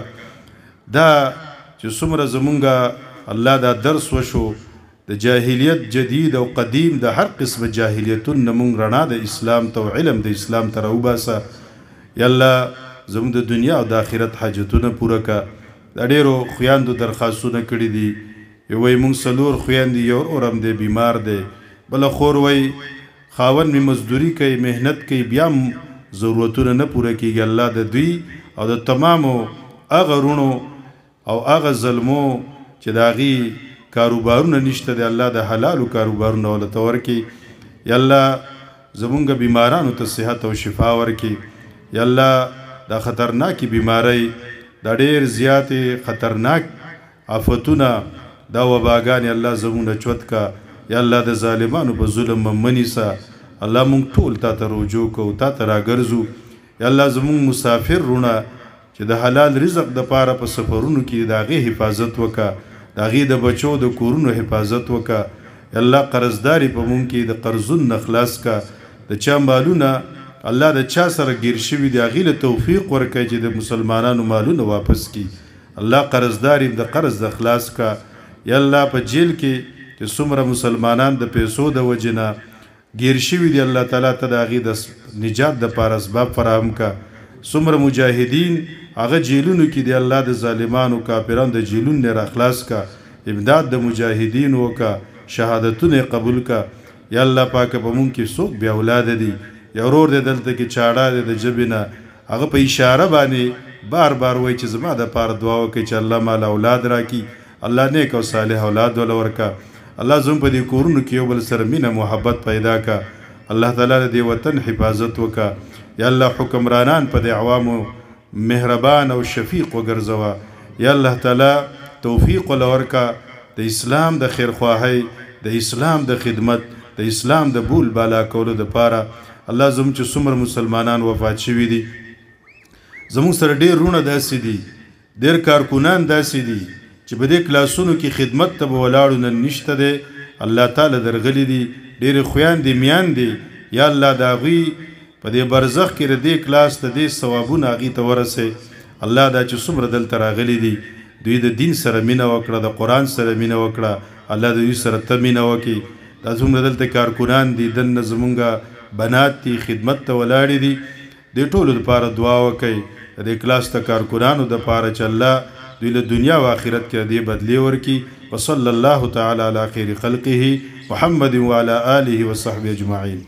دا چې څومره زمونږ الله دا درس وشو د جاهلیت جدید او قدیم د هر قسمه جاهلیتونه مونږ رڼا د اسلام ته او علم د اسلام ته راوباسه یا الله زموږ د دنیا او د آخرت حاجتونه پوره که دا ډېرو خویندو درخواستونه کړي دي یو وایي مونږ څلور خویندې یو ورور هم دی بیمار دی بله خور وایي خاوند مې مزدوري کوي محنت کوي بیا هم ضرورتونه نه پوره کېږي الله د دوی او د تمامو هغه رونو او هغه ظلمو چې د هغې کاروبارونه نشته دی الله د حلالو کاروبارونه ولته ورکړي یا الله زمونږ بیمارانو ته صحت او شفا ورکړي یا الله دا خطرناکې بیماری دا ډېر زیاتې خطرناک آفتونه دا وباګانې الله زمونږ نه چوت کا یا الله د ظالمانو په ظلم منیسه الله مونږ ټول تا ته رجوع کوو تا ته راګرځو یا الله زمونږ مسافر رونه چې د حلال رزق دپاره په سفرونو کې د هغې حفاظت وکړه د هغې د بچو د کورونو حفاظت وکړه یا الله قرضداري په مونږ کې د قرضونو نه خلاص کا د چا مالونه الله د چا سره ګیر شوي دي هغې له توفیق ورکړي چې د مسلمانانو مالونه واپس کړي الله قرضداري د قرض د خلاص کا یا الله په جیل کې چې څومره مسلمانان د پیسو د وجې نه ګیر شوي دي الله تعالی ته د هغې د نجات دپاره اسباب فراهم کا څومره مجاهدین هغه جیلونو کې دی الله د ظالمانو کافرانو د جیلونو نه راخلاص کا امداد د مجاهدینو وکړه شهادتونه قبول کا یا الله پاکه په مونږ کې څوک بې اولاده دي یا ورور دی دلته کې چاړه دی د ژبې نه هغه په اشاره باندې بار بار وایي چې زما دپاره دعا وکړئ چې الله ماله اولاد راکړي الله نیک او صالح اولاد وله ورکړه الله زموږ په دې کورونو کې یو بل سره مینه محبت پیدا کا الله تعالی د دې وطن حفاظت وکړه یا الله حکمرانان په دې عوامو مهربان او شفیق وګرځوه یا الله تعالی توفیق وله ورکړه د اسلام د خیرخواهۍ د اسلام د خدمت د اسلام د بول بالا کولو دپاره الله زموږ چې څومره مسلمانان وفات شوي دي زموږ سره ډېر رونه داسې دي ډېر کارکنان داسې دي چې په دې کلاسونو کې خدمت ته به ولاړو نن نشته دی الله تعالی درغلي دي ډېرې خویندې میاندې یا الله د هغوی په دې برزخ کې د دې کلاس ته دې ثوابونه هغې ته ورسئ الله دا چې څومره دلته راغلي دي دوی د دین سره مینه وکړه د قرآن سره مینه وکړه الله د دوی سره ته مینه وکړي دا څومره دلته کارکنان دي دننه زمونږ بنات دي خدمت ته ولاړې دي دې ټولو دپاره دعا وکئ د دې کلاس ته کارکنانو دپاره چې الله دوی له دنیا و آخرت کې دې بدلې ورکړي وصلی الله تعالی علی خیر خلقه محمد وعلى آله وصحبه اجمعین